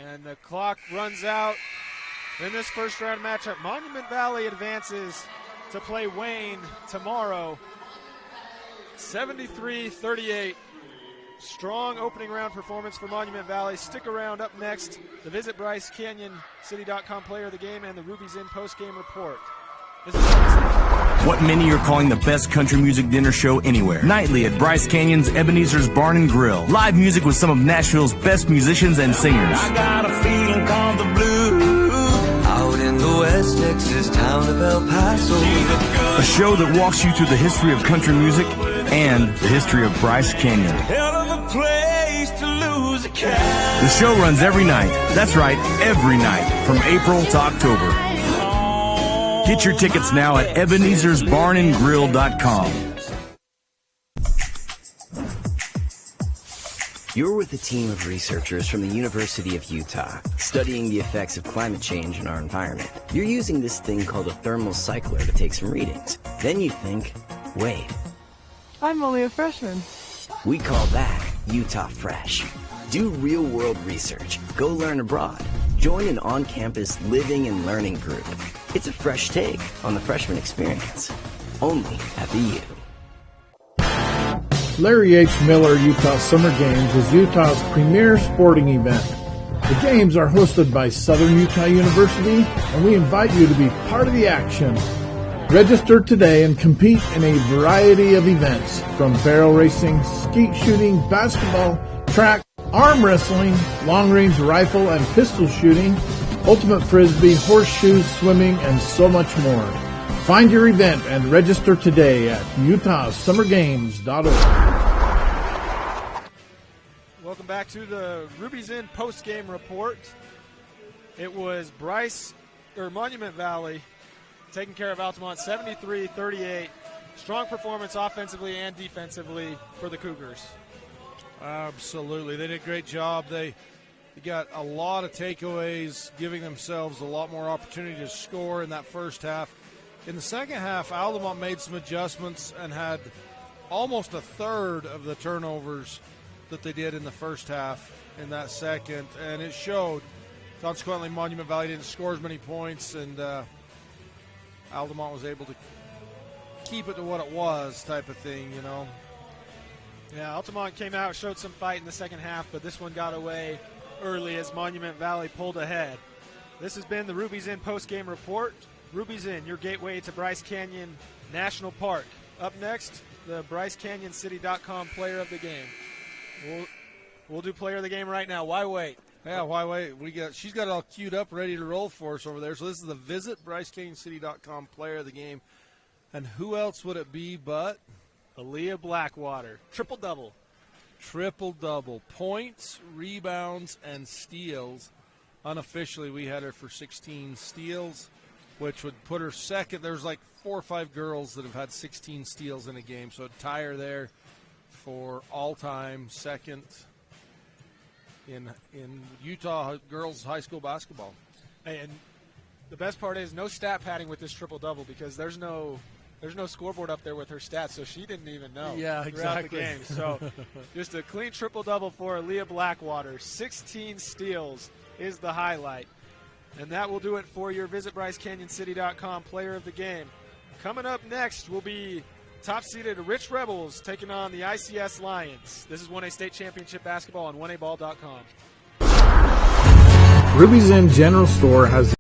And the clock runs out in this first round matchup. Monument Valley advances to play Wayne tomorrow. 73-38. Strong opening round performance for Monument Valley. Stick around. Up next, the Visit Bryce Canyon City.com player of the game and the Ruby's In post-game report. What many are calling the best country music dinner show anywhere. Nightly at Bryce Canyon's Ebenezer's Barn and Grill. Live music with some of Nashville's best musicians and singers. I got a feeling called the blues. Out in the West Texas town of El Paso. A show that walks you through the history of country music and the history of Bryce Canyon. Hell of a place to lose a cat. The show runs every night. That's right, every night from April to October. Get your tickets now at Ebenezer'sBarnandGrill.com. You're with a team of researchers from the University of Utah, studying the effects of climate change on our environment. You're using this thing called a thermal cycler to take some readings. Then you think, wait. I'm only a freshman. We call that Utah Fresh. Do real-world research. Go learn abroad. Join an on-campus living and learning group. It's a fresh take on the freshman experience. Only at the U. Larry H. Miller Utah Summer Games is Utah's premier sporting event. The games are hosted by Southern Utah University, and we invite you to be part of the action. Register today and compete in a variety of events, from barrel racing, skeet shooting, basketball, track, arm wrestling, long-range rifle and pistol shooting, ultimate frisbee, horseshoes, swimming, and so much more. Find your event and register today at utahsummergames.org. Welcome back to the Ruby's In post-game report. It was Monument Valley taking care of Altamont 73-38. Strong performance offensively and defensively for the Cougars. Absolutely. They did a great job. They got a lot of takeaways, giving themselves a lot more opportunity to score in that first half. In the second half, Altamont made some adjustments and had almost a third of the turnovers that they did in the first half in that second, and it showed. Consequently, Monument Valley didn't score as many points, and Altamont was able to keep it to what it was type of thing, you know. Yeah, Altamont came out, showed some fight in the second half, but this one got away early as Monument Valley pulled ahead. This has been the Ruby's In post-game report. Ruby's In, your gateway to Bryce Canyon National Park. Up next, the BryceCanyonCity.com player of the game. We'll do player of the game right now. Why wait? Yeah, why wait? She's got it all queued up, ready to roll for us over there. So this is the Visit BryceCanyonCity.com player of the game. And who else would it be but Aaliyah Blackwater? Triple-double. Triple-double. Points, rebounds, and steals. Unofficially, we had her for 16 steals, which would put her second. There's like 4 or 5 girls that have had 16 steals in a game, so it'd tie her there for all-time second in Utah girls high school basketball. And the best part is no stat padding with this triple-double because there's no scoreboard up there with her stats, so she didn't even know throughout the game. So just a clean triple-double for Aaliyah Blackwater. 16 steals is the highlight. And that will do it for your Visit BryceCanyonCity.com player of the game. Coming up next will be top-seeded Rich Rebels taking on the ICS Lions. This is 1A State Championship Basketball on 1aball.com. Ruby's In General Store has